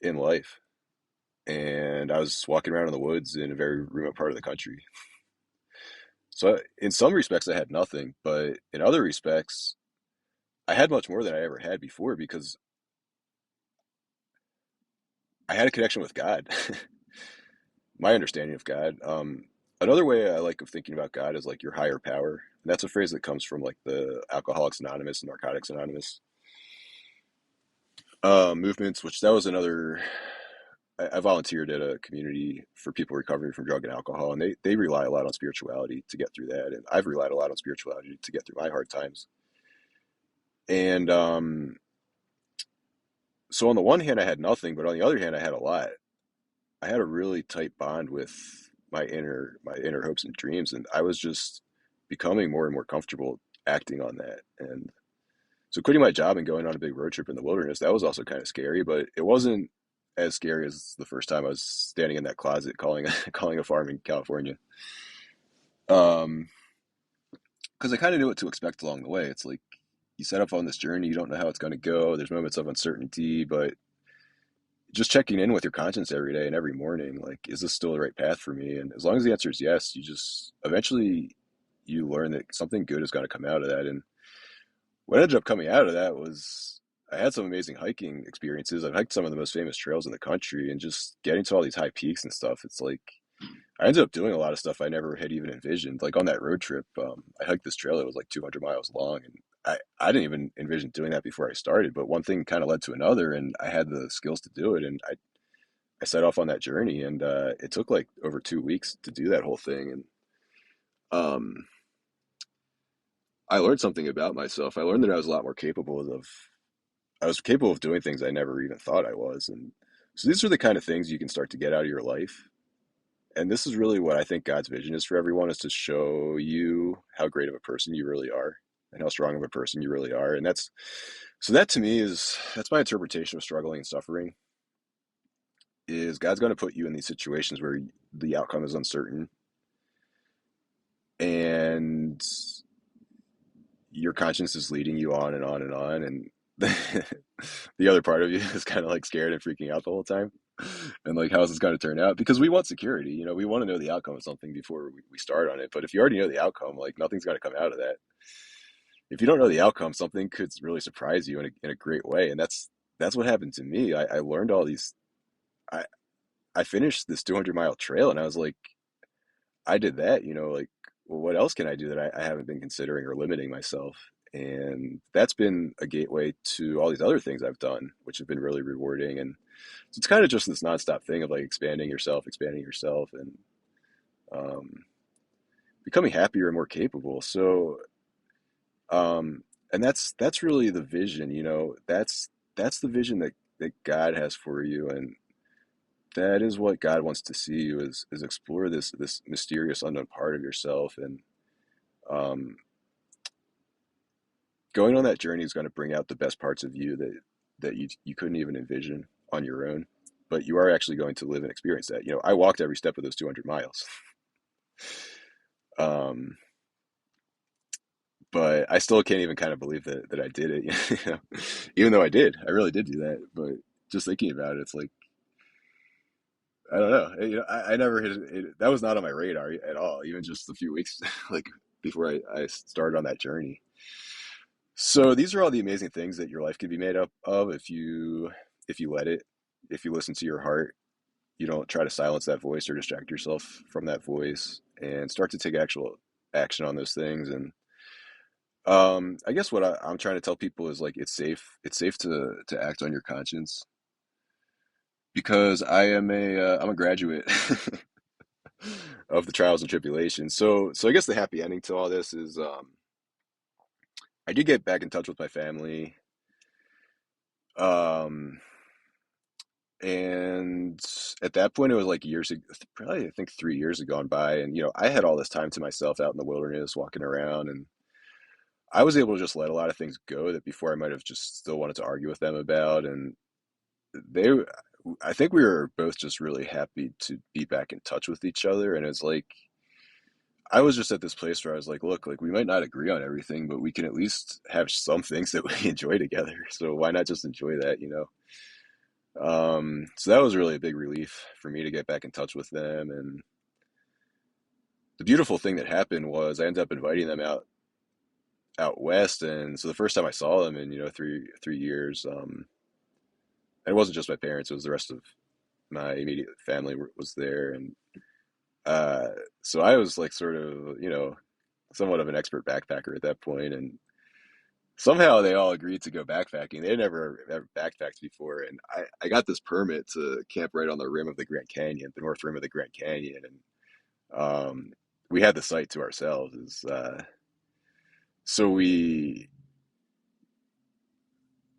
in life. And I was walking around in the woods in a very remote part of the country. So in some respects, I had nothing, but in other respects, I had much more than I ever had before because I had a connection with God, my understanding of God. Another way I like of thinking about God is like your higher power. And that's a phrase that comes from like the Alcoholics Anonymous and Narcotics Anonymous movements, which that was another. I volunteered at a community for people recovering from drug and alcohol, and they rely a lot on spirituality to get through that. And I've relied a lot on spirituality to get through my hard times. And so on the one hand, I had nothing, but on the other hand, I had a lot. I had a really tight bond with my inner hopes and dreams, and I was just becoming more and more comfortable acting on that. And so quitting my job and going on a big road trip in the wilderness, that was also kind of scary, but it wasn't as scary as the first time I was standing in that closet calling calling a farm in California. Um, because I kind of knew what to expect along the way. It's like you set up on this journey, you don't know how it's going to go. There's moments of uncertainty, but just checking in with your conscience every day and every morning, like, is this still the right path for me? And as long as the answer is yes, you just eventually you learn that something good is going to come out of that. And what ended up coming out of that was I had some amazing hiking experiences. I've hiked some of the most famous trails in the country, and just getting to all these high peaks and stuff. It's like I ended up doing a lot of stuff I never had even envisioned. Like on that road trip, I hiked this trail that was like 200 miles long, and I didn't even envision doing that before I started. But one thing kind of led to another, and I had the skills to do it. And I set off on that journey, and it took like over 2 weeks to do that whole thing. And um, I learned something about myself. I learned that I was a lot more capable of. I was capable of doing things I never even thought I was. And so these are the kind of things you can start to get out of your life. And this is really what I think God's vision is for everyone, is to show you how great of a person you really are and how strong of a person you really are. And that to me that's my interpretation of struggling and suffering, is God's going to put you in these situations where the outcome is uncertain and your conscience is leading you on and on and on. And the other part of you is kind of like scared and freaking out the whole time. And like, how's this going to turn out? Because we want security, we want to know the outcome of something before we start on it. But if you already know the outcome, like nothing's going to come out of that. If you don't know the outcome, something could really surprise you in a great way. And that's what happened to me. I learned all these. I I finished this 200-mile trail, and I was like, I did that. Like, well, what else can I do that I haven't been considering or limiting myself? And that's been a gateway to all these other things I've done, which have been really rewarding. And so it's kind of just this nonstop thing of like expanding yourself, and um, becoming happier and more capable. So, and that's really the vision. That's the vision that God has for you, and that is what God wants to see you, is explore this mysterious unknown part of yourself. And um, going on that journey is going to bring out the best parts of you that you couldn't even envision on your own. but you are actually going to live and experience that. I walked every step of those 200 miles. Um, but I still can't even kind of believe that I did it, you know, even though I really did do that. But just thinking about it, it's like, I don't know. I never hit it. That was not on my radar at all, even just a few weeks like before I started on that journey. So these are all the amazing things that your life could be made up of if you let it, if you listen to your heart, you don't try to silence that voice or distract yourself from that voice and start to take actual action on those things. And I guess what I'm trying to tell people is like it's safe to act on your conscience because I'm a graduate of the trials and tribulations. So I guess the happy ending to all this is I did get back in touch with my family. Um and at that point it was like years ago, probably I think 3 years had gone by, and I had all this time to myself out in the wilderness walking around, and I was able to just let a lot of things go that before I might have just still wanted to argue with them about. And they I think we were both just really happy to be back in touch with each other. And it's like I was just at this place where I was like, look, like we might not agree on everything, but we can at least have some things that we enjoy together. So why not just enjoy that? So that was really a big relief for me to get back in touch with them. And the beautiful thing that happened was I ended up inviting them out west. And so the first time I saw them in, 3 years, and it wasn't just my parents, it was the rest of my immediate family was there. And uh, so I was like sort of, somewhat of an expert backpacker at that point. And somehow they all agreed to go backpacking. They had never ever backpacked before. And I got this permit to camp right on the rim of the Grand Canyon, the north rim of the Grand Canyon. And we had the site to ourselves. So we,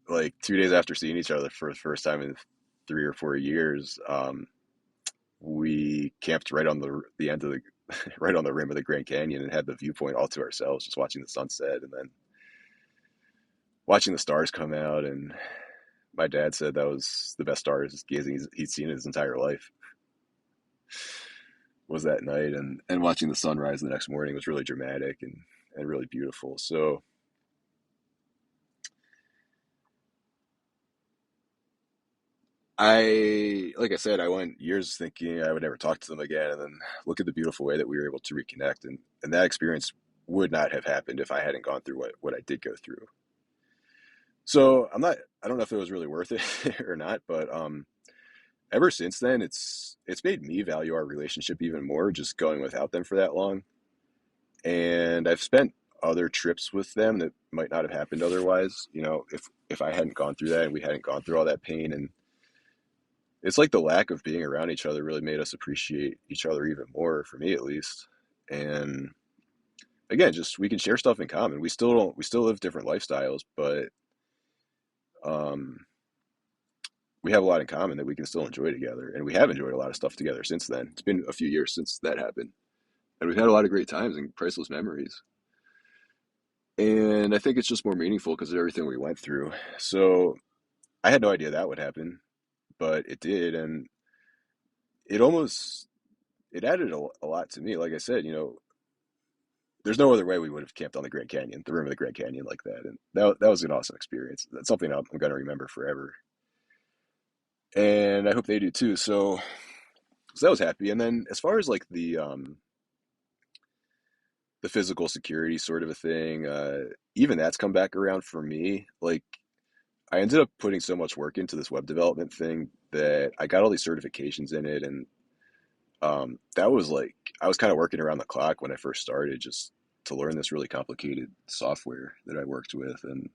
like 2 days after seeing each other for the first time in 3 or 4 years, we camped right on the end of the right on the rim of the Grand Canyon and had the viewpoint all to ourselves, just watching the sunset and then watching the stars come out. And my dad said that was the best stars gazing he'd seen in his entire life, was that night. And watching the sunrise the next morning was really dramatic and really beautiful. So like I said, I went years thinking I would never talk to them again, and then look at the beautiful way that we were able to reconnect, and that experience would not have happened if I hadn't gone through what I did go through. So I don't know if it was really worth it or not, but ever since then, it's made me value our relationship even more, just going without them for that long. And I've spent other trips with them that might not have happened otherwise. If I hadn't gone through that and we hadn't gone through all that pain. And it's like the lack of being around each other really made us appreciate each other even more, for me at least. And again, just we can share stuff in common. We still live different lifestyles, but um, we have a lot in common that we can still enjoy together. And we have enjoyed a lot of stuff together since then. It's been a few years since that happened, and we've had a lot of great times and priceless memories. And I think it's just more meaningful because of everything we went through. So I had no idea that would happen, but it did, and it almost it added a lot to me. Like I said, there's no other way we would have camped on the Grand Canyon, the rim of the Grand Canyon like that. And that was an awesome experience. That's something I'm going to remember forever. And I hope they do too. So that was happy. And then as far as like the physical security sort of a thing, even that's come back around for me. Like I ended up putting so much work into this web development thing that I got all these certifications in it. And that was like I was kind of working around the clock when I first started, just to learn this really complicated software that I worked with. And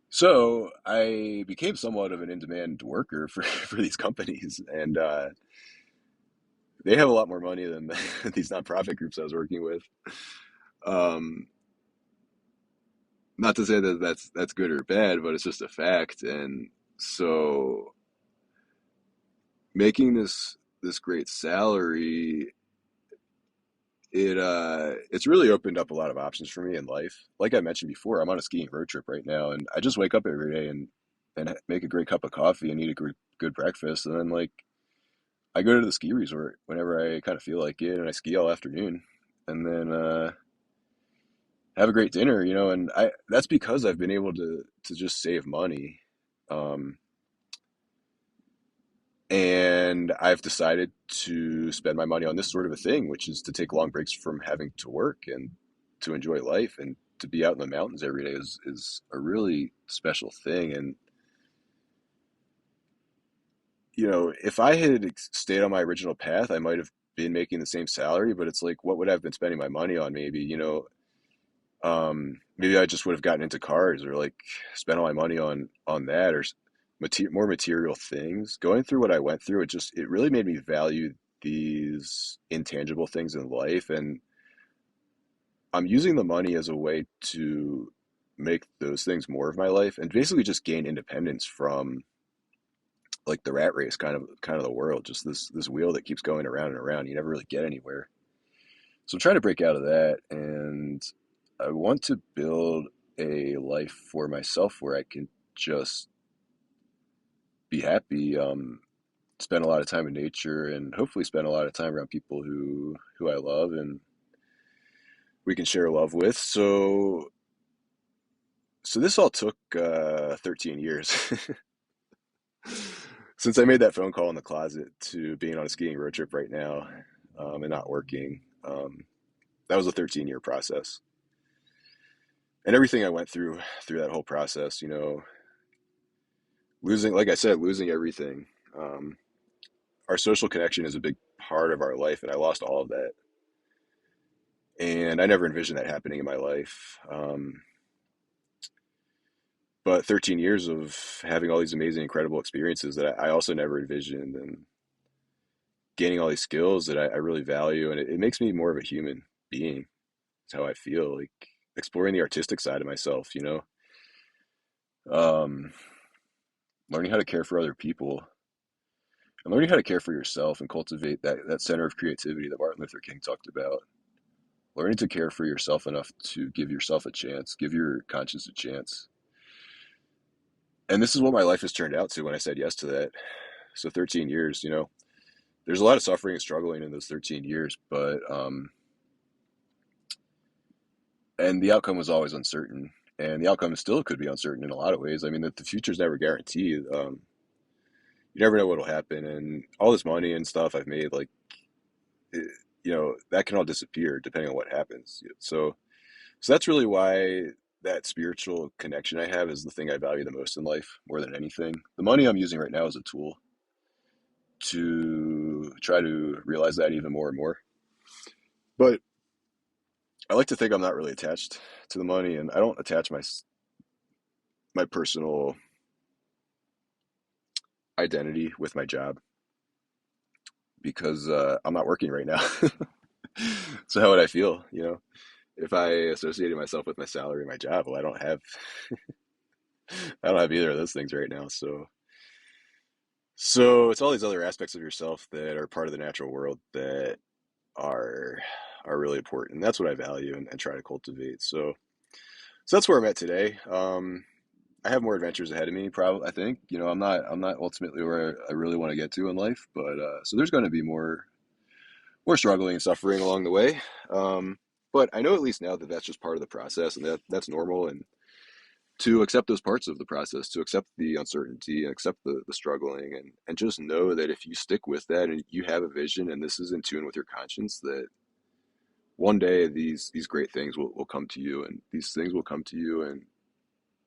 so I became somewhat of an in-demand worker for for these companies, and they have a lot more money than these nonprofit groups I was working with. Um, Not to say that that's good or bad, but it's just a fact. And so making this great salary, it's really opened up a lot of options for me in life. Like I mentioned before, I'm on a skiing road trip right now, and I just wake up every day and and make a great cup of coffee and eat a good breakfast. And then like I go to the ski resort whenever I kind of feel like it, and I ski all afternoon, and then have a great dinner, you know. And I that's because I've been able to just save money. Um, and I've decided to spend my money on this sort of a thing, which is to take long breaks from having to work and to enjoy life, and to be out in the mountains every day is a really special thing. And you know, if I had stayed on my original path, I might have been making the same salary, but it's like, what would I have been spending my money on? Maybe, you know, maybe I just would have gotten into cars, or like spent all my money on that, or more material things. Going through what I went through, it really made me value these intangible things in life, and I'm using the money as a way to make those things more of my life, and basically just gain independence from like the rat race kind of the world, just this wheel that keeps going around and around. You never really get anywhere. So I'm trying to break out of that, and I want to build a life for myself where I can just be happy, spend a lot of time in nature, and hopefully spend a lot of time around people who I love and we can share love with. So this all took 13 years since I made that phone call in the closet to being on a skiing road trip right now, and not working. That was a 13-year process, and everything I went through that whole process, you know, losing, like I said, losing everything. Um, our social connection is a big part of our life, and I lost all of that. And I never envisioned that happening in my life. But 13 years of having all these amazing, incredible experiences that I also never envisioned, and gaining all these skills that I really value. And it makes me more of a human being. It's how I feel, like exploring the artistic side of myself, you know, um, learning how to care for other people, and learning how to care for yourself and cultivate that center of creativity that Martin Luther King talked about. Learning to care for yourself enough to give yourself a chance, give your conscience a chance. And this is what my life has turned out to when I said yes to that. So 13 years, you know, there's a lot of suffering and struggling in those 13 years, but and the outcome was always uncertain, and the outcome still could be uncertain in a lot of ways. I mean, the future's never guaranteed. You never know what'll happen, and all this money and stuff I've made, like, it, you know, that can all disappear depending on what happens. So that's really why that spiritual connection I have is the thing I value the most in life more than anything. The money I'm using right now is a tool to try to realize that even more and more. But I like to think I'm not really attached to the money, and I don't attach my personal identity with my job because I'm not working right now. So how would I feel, you know, if I associated myself with my salary and my job? Well, I don't have either of those things right now. So it's all these other aspects of yourself that are part of the natural world that are are really important. And that's what I value and try to cultivate. So that's where I'm at today. I have more adventures ahead of me, probably. I think, you know, I'm not ultimately where I really want to get to in life, but so there's going to be more struggling and suffering along the way. Um, but I know at least now that that's just part of the process, and that's normal. And to accept those parts of the process, to accept the uncertainty and accept the struggling, and just know that if you stick with that and you have a vision and this is in tune with your conscience, that one day these great things will come to you, and these things will come to you, and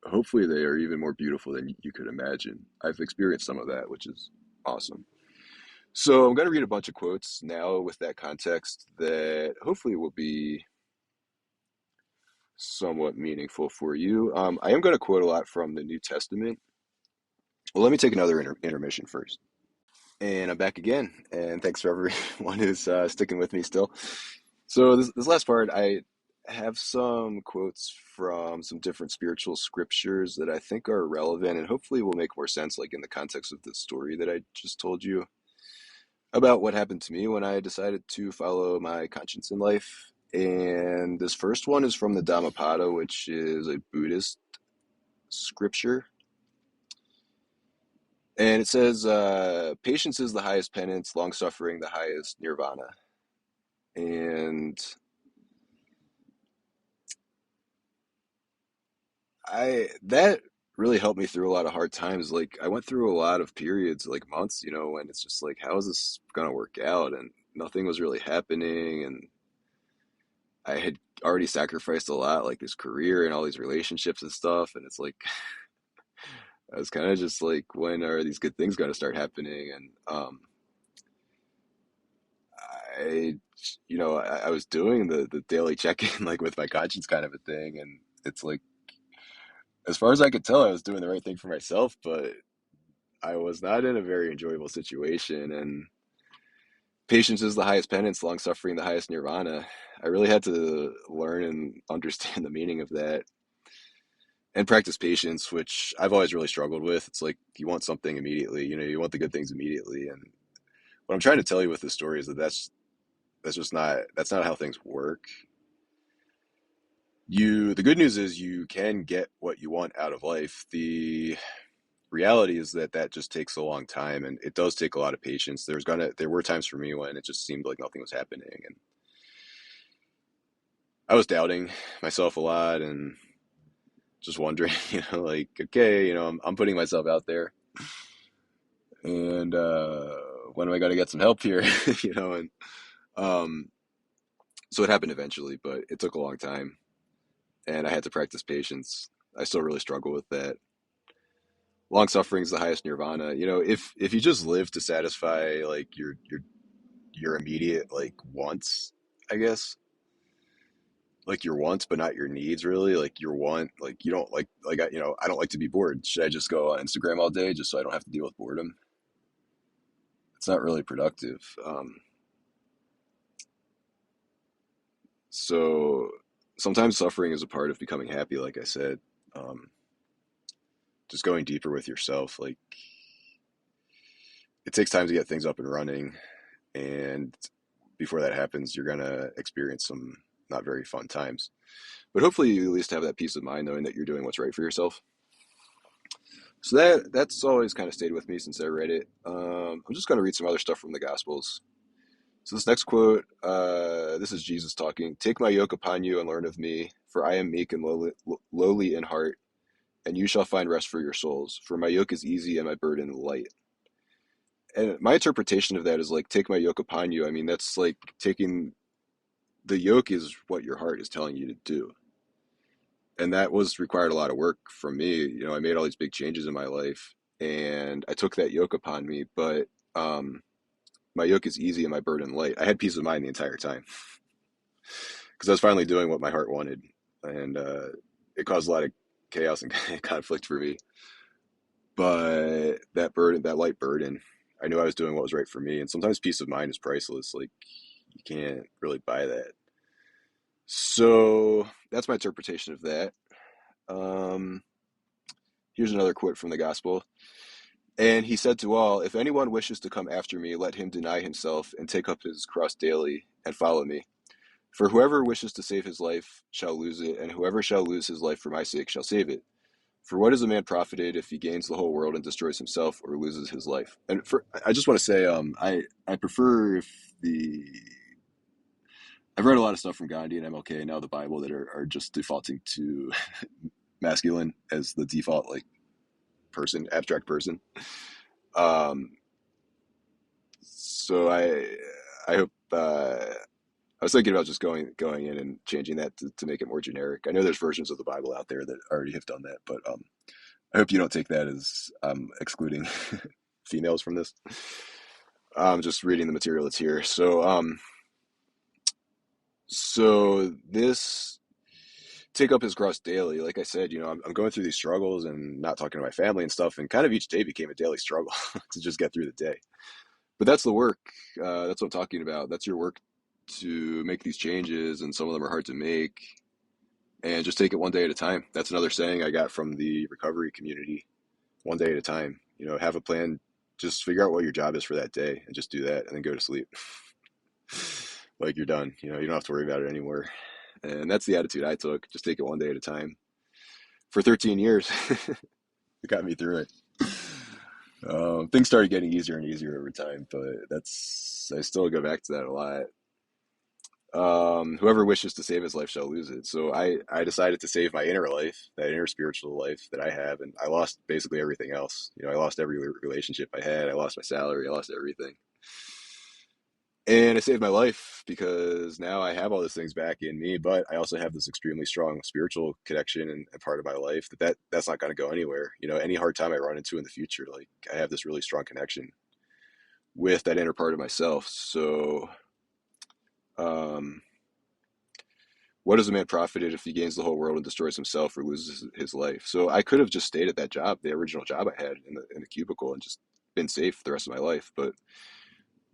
hopefully they are even more beautiful than you could imagine. I've experienced some of that, which is awesome. So I'm going to read a bunch of quotes now with that context that hopefully will be somewhat meaningful for you. I am going to quote a lot from the New Testament. Well, let me take another intermission first. And I'm back again. And thanks for everyone who's sticking with me still. So this last part, I have some quotes from some different spiritual scriptures that I think are relevant and hopefully will make more sense, like in the context of this story that I just told you about what happened to me when I decided to follow my conscience in life. And this first one is from the Dhammapada, which is a Buddhist scripture. And it says, patience is the highest penance, long suffering the highest nirvana. And that really helped me through a lot of hard times. Like I went through a lot of periods, like months, when it's just like, how is this gonna work out? And nothing was really happening. And I had already sacrificed a lot, like this career and all these relationships and stuff. And it's like I was kind of just like, when are these good things gonna start happening? And I, I was doing the daily check-in like with my conscience kind of a thing, and it's like, as far as I could tell, I was doing the right thing for myself, but I was not in a very enjoyable situation. And patience is the highest penance, long suffering the highest nirvana. I really had to learn and understand the meaning of that and practice patience, which I've always really struggled with. It's like you want something immediately, you want the good things immediately. And what I'm trying to tell you with this story is that that's not how things work. The good news is you can get what you want out of life. The reality is that that just takes a long time, and it does take a lot of patience. There were times for me when it just seemed like nothing was happening, and I was doubting myself a lot and just wondering, like, okay, I'm putting myself out there, and when am I going to get some help here? And um, so it happened eventually, but it took a long time, and I had to practice patience. I still really struggle with that. Long suffering is the highest nirvana. If you just live to satisfy like your immediate like wants, I guess, like your wants but not your needs, really, like your want, like you don't like I don't like to be bored. Should I just go on Instagram all day just so I don't have to deal with boredom? It's not really productive. So sometimes suffering is a part of becoming happy, like I said. um, just going deeper with yourself, like it takes time to get things up and running, and before that happens you're gonna experience some not very fun times. But hopefully you at least have that peace of mind knowing that you're doing what's right for yourself. So that's always kind of stayed with me since I read it. I'm just going to read some other stuff from the Gospels. So this next quote, this is Jesus talking. Take my yoke upon you and learn of me, for I am meek and lowly in heart, and you shall find rest for your souls. For my yoke is easy and my burden light. And my interpretation of that is like, take my yoke upon you. I mean, that's like taking the yoke is what your heart is telling you to do. And that was required a lot of work from me. I made all these big changes in my life, and I took that yoke upon me. But my yoke is easy and my burden light. I had peace of mind the entire time because I was finally doing what my heart wanted, and it caused a lot of chaos and conflict for me. But that light burden, I knew I was doing what was right for me. And sometimes peace of mind is priceless. Like you can't really buy that. So that's my interpretation of that. Um, Here's another quote from the gospel. And he said to all, if anyone wishes to come after me, let him deny himself and take up his cross daily and follow me. For whoever wishes to save his life shall lose it, and whoever shall lose his life for my sake shall save it. For what is a man profited if he gains the whole world and destroys himself or loses his life? And I just want to say, I prefer if the I've read a lot of stuff from Gandhi and MLK and now the Bible that are just defaulting to masculine as the default like person, abstract person. Um, so I hope I was thinking about just going in and changing that to make it more generic. I know there's versions of the Bible out there that already have done that, but I hope you don't take that as excluding females from this. I'm just reading the material that's here. So this take up his cross daily. Like I said, I'm going through these struggles and not talking to my family and stuff, and kind of each day became a daily struggle to just get through the day. But that's the work. That's what I'm talking about. That's your work to make these changes, and some of them are hard to make. And just take it one day at a time. That's another saying I got from the recovery community. One day at a time. Have a plan. Just figure out what your job is for that day, and just do that, and then go to sleep. Like you're done. You don't have to worry about it anymore. And that's the attitude I took. Just take it one day at a time. For 13 years, it got me through it. Things started getting easier and easier over time, but I still go back to that a lot. Whoever wishes to save his life shall lose it. So I decided to save my inner life, that inner spiritual life that I have, and I lost basically everything else. I lost every relationship I had. I lost my salary. I lost everything. And I saved my life because now I have all those things back in me, but I also have this extremely strong spiritual connection and part of my life that's not going to go anywhere. Any hard time I run into in the future, like I have this really strong connection with that inner part of myself. So, um, what is a man profited if he gains the whole world and destroys himself or loses his life? So I could have just stayed at that job, the original job I had in the cubicle, and just been safe the rest of my life. But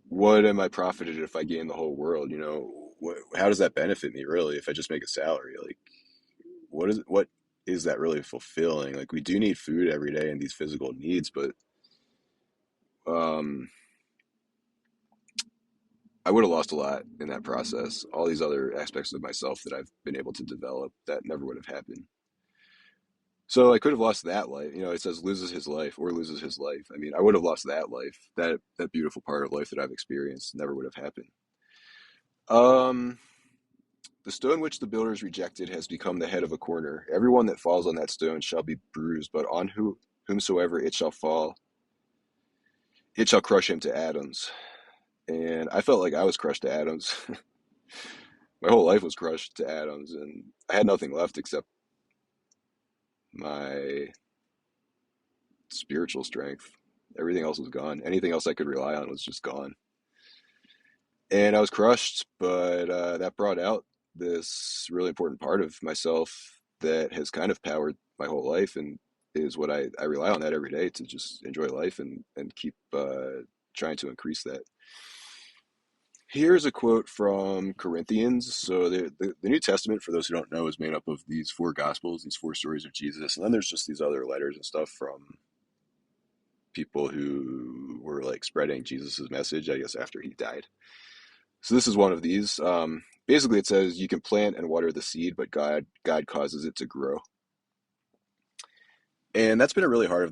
what am I profited if I gain the whole world? How does that benefit me really if I just make a salary? Like, what is that really fulfilling? Like, we do need food every day and these physical needs, but um, I would have lost a lot in that process. All these other aspects of myself that I've been able to develop that never would have happened. So I could have lost that life. It says loses his life or loses his life. I mean, I would have lost that life. That beautiful part of life that I've experienced never would have happened. Um, The stone which the builders rejected has become the head of a corner. Everyone that falls on that stone shall be bruised, but on whomsoever it shall fall, it shall crush him to atoms. And I felt like I was crushed to atoms. My whole life was crushed to atoms, and I had nothing left except my spiritual strength. Everything else was gone. Anything else I could rely on was just gone. And I was crushed, but that brought out this really important part of myself that has kind of powered my whole life and is what I rely on that every day to just enjoy life and keep trying to increase that. Here's a quote from Corinthians. So the New Testament, for those who don't know, is made up of these four gospels, these four stories of Jesus, and then there's just these other letters and stuff from people who were like spreading Jesus's message, I guess, after he died. So this is one of these. Basically, it says you can plant and water the seed, but God causes it to grow. And that's been a really hard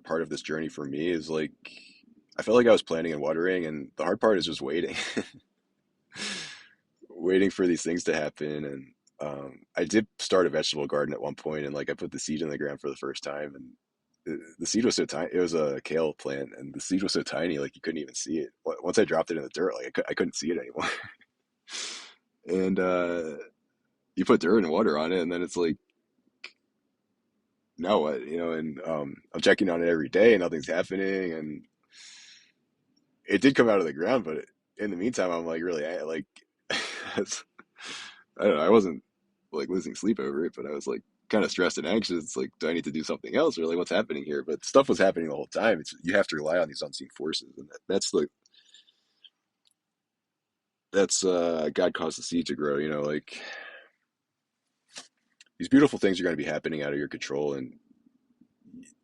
part of this journey for me. Is like I felt like I was planting and watering, and the hard part is just waiting, waiting for these things to happen. And I did start a vegetable garden at one point, and like I put the seed in the ground for the first time, and the seed was so tiny. It was a kale plant, and the seed was so tiny, like you couldn't even see it. Once I dropped it in the dirt, like I couldn't see it anymore. And you put dirt and water on it, and then it's like, now what? And I'm checking on it every day, and nothing's happening. And it did come out of the ground, but in the meantime, I'm like really like, I don't know. I wasn't like losing sleep over it, but I was like kind of stressed and anxious. It's like, do I need to do something else, or like what's happening here? But stuff was happening the whole time. You have to rely on these unseen forces, and that's God caused the seed to grow. Like these beautiful things are going to be happening out of your control, and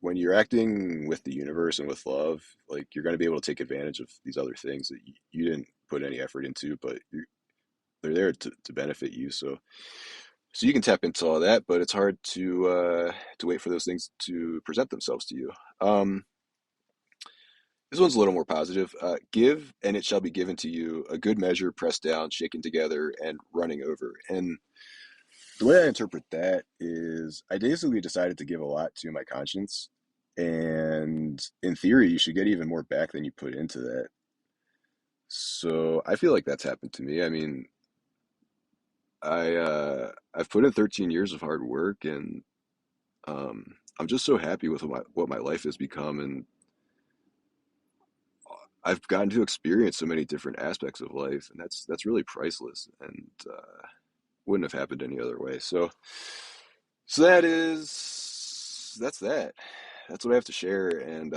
when you're acting with the universe and with love, like you're going to be able to take advantage of these other things that you didn't put any effort into, but they're there to benefit you. So you can tap into all that, but it's hard to wait for those things to present themselves to you. Um, this one's a little more positive. Give, and it shall be given to you, a good measure, pressed down, shaken together, and running over. And the way I interpret that is I basically decided to give a lot to my conscience. And in theory, you should get even more back than you put into that. So I feel like that's happened to me. I mean, I've put in 13 years of hard work, and I'm just so happy with what my life has become, and I've gotten to experience so many different aspects of life, and that's really priceless, and wouldn't have happened any other way. So that's that. That's what I have to share, and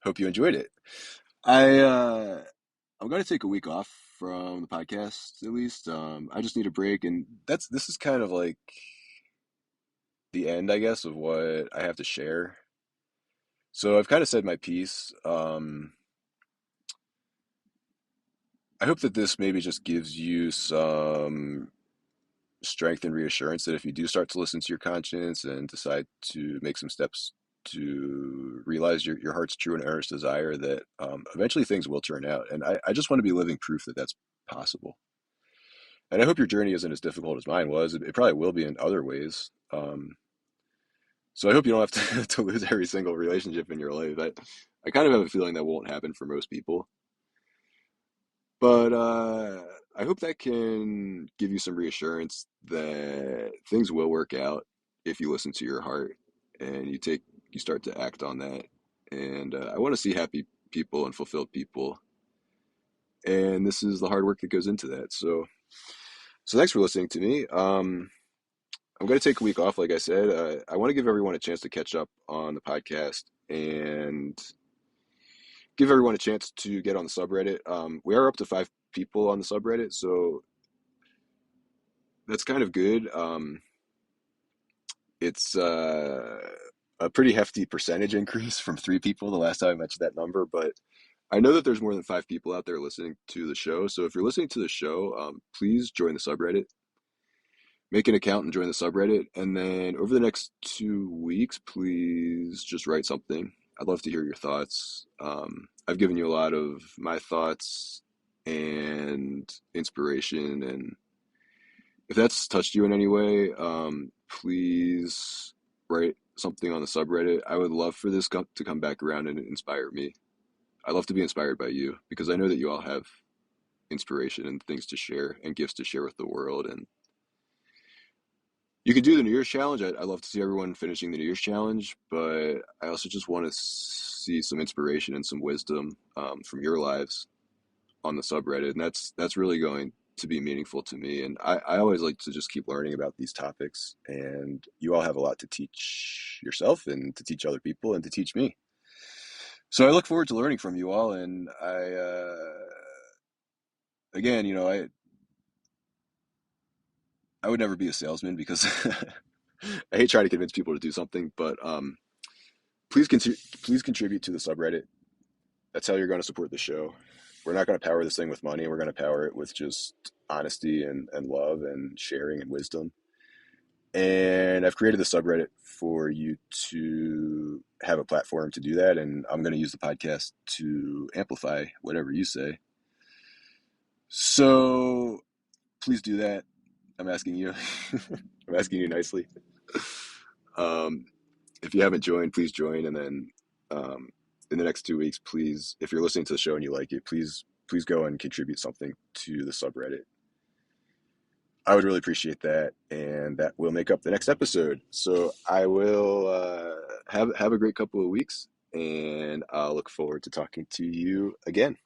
hope you enjoyed it. I I'm gonna take a week off from the podcast at least. I just need a break, and this is kind of like the end, I guess, of what I have to share. So I've kind of said my piece. I hope that this maybe just gives you some strength and reassurance that if you do start to listen to your conscience and decide to make some steps to realize your heart's true and earnest desire, that eventually things will turn out. And I just want to be living proof that that's possible. And I hope your journey isn't as difficult as mine was. It probably will be in other ways. So I hope you don't have to, to lose every single relationship in your life. I kind of have a feeling that won't happen for most people. But I hope that can give you some reassurance that things will work out if you listen to your heart and you start to act on that. And I want to see happy people and fulfilled people. And this is the hard work that goes into that. So thanks for listening to me. I'm going to take a week off, like I said. I want to give everyone a chance to catch up on the podcast and give everyone a chance to get on the subreddit. We are up to 5 people on the subreddit, so that's kind of good. It's a pretty hefty percentage increase from 3 people the last time I mentioned that number, but I know that there's more than 5 people out there listening to the show. So if you're listening to the show, please join the subreddit, make an account and join the subreddit. And then over the next 2 weeks, please just write something. I'd love to hear your thoughts. I've given you a lot of my thoughts and inspiration, and if that's touched you in any way, please write something on the subreddit. I would love for this to come back around and inspire me. I love to be inspired by you because I know that you all have inspiration and things to share and gifts to share with the world. And you could do the New Year's challenge. I love to see everyone finishing the New Year's challenge, but I also just want to see some inspiration and some wisdom from your lives on the subreddit, and that's really going to be meaningful to me. And I always like to just keep learning about these topics, and you all have a lot to teach yourself and to teach other people and to teach me. So I look forward to learning from you all. And again, I would never be a salesman because I hate trying to convince people to do something, but please contribute to the subreddit. That's how you're going to support the show. We're not going to power this thing with money. We're going to power it with just honesty and love and sharing and wisdom. And I've created the subreddit for you to have a platform to do that. And I'm going to use the podcast to amplify whatever you say. So please do that. I'm asking you. I'm asking you nicely. Um, if you haven't joined, please join. And then in the next 2 weeks, please, if you're listening to the show and you like it, please go and contribute something to the subreddit. I would really appreciate that, and that will make up the next episode. So I will have a great couple of weeks, and I'll look forward to talking to you again.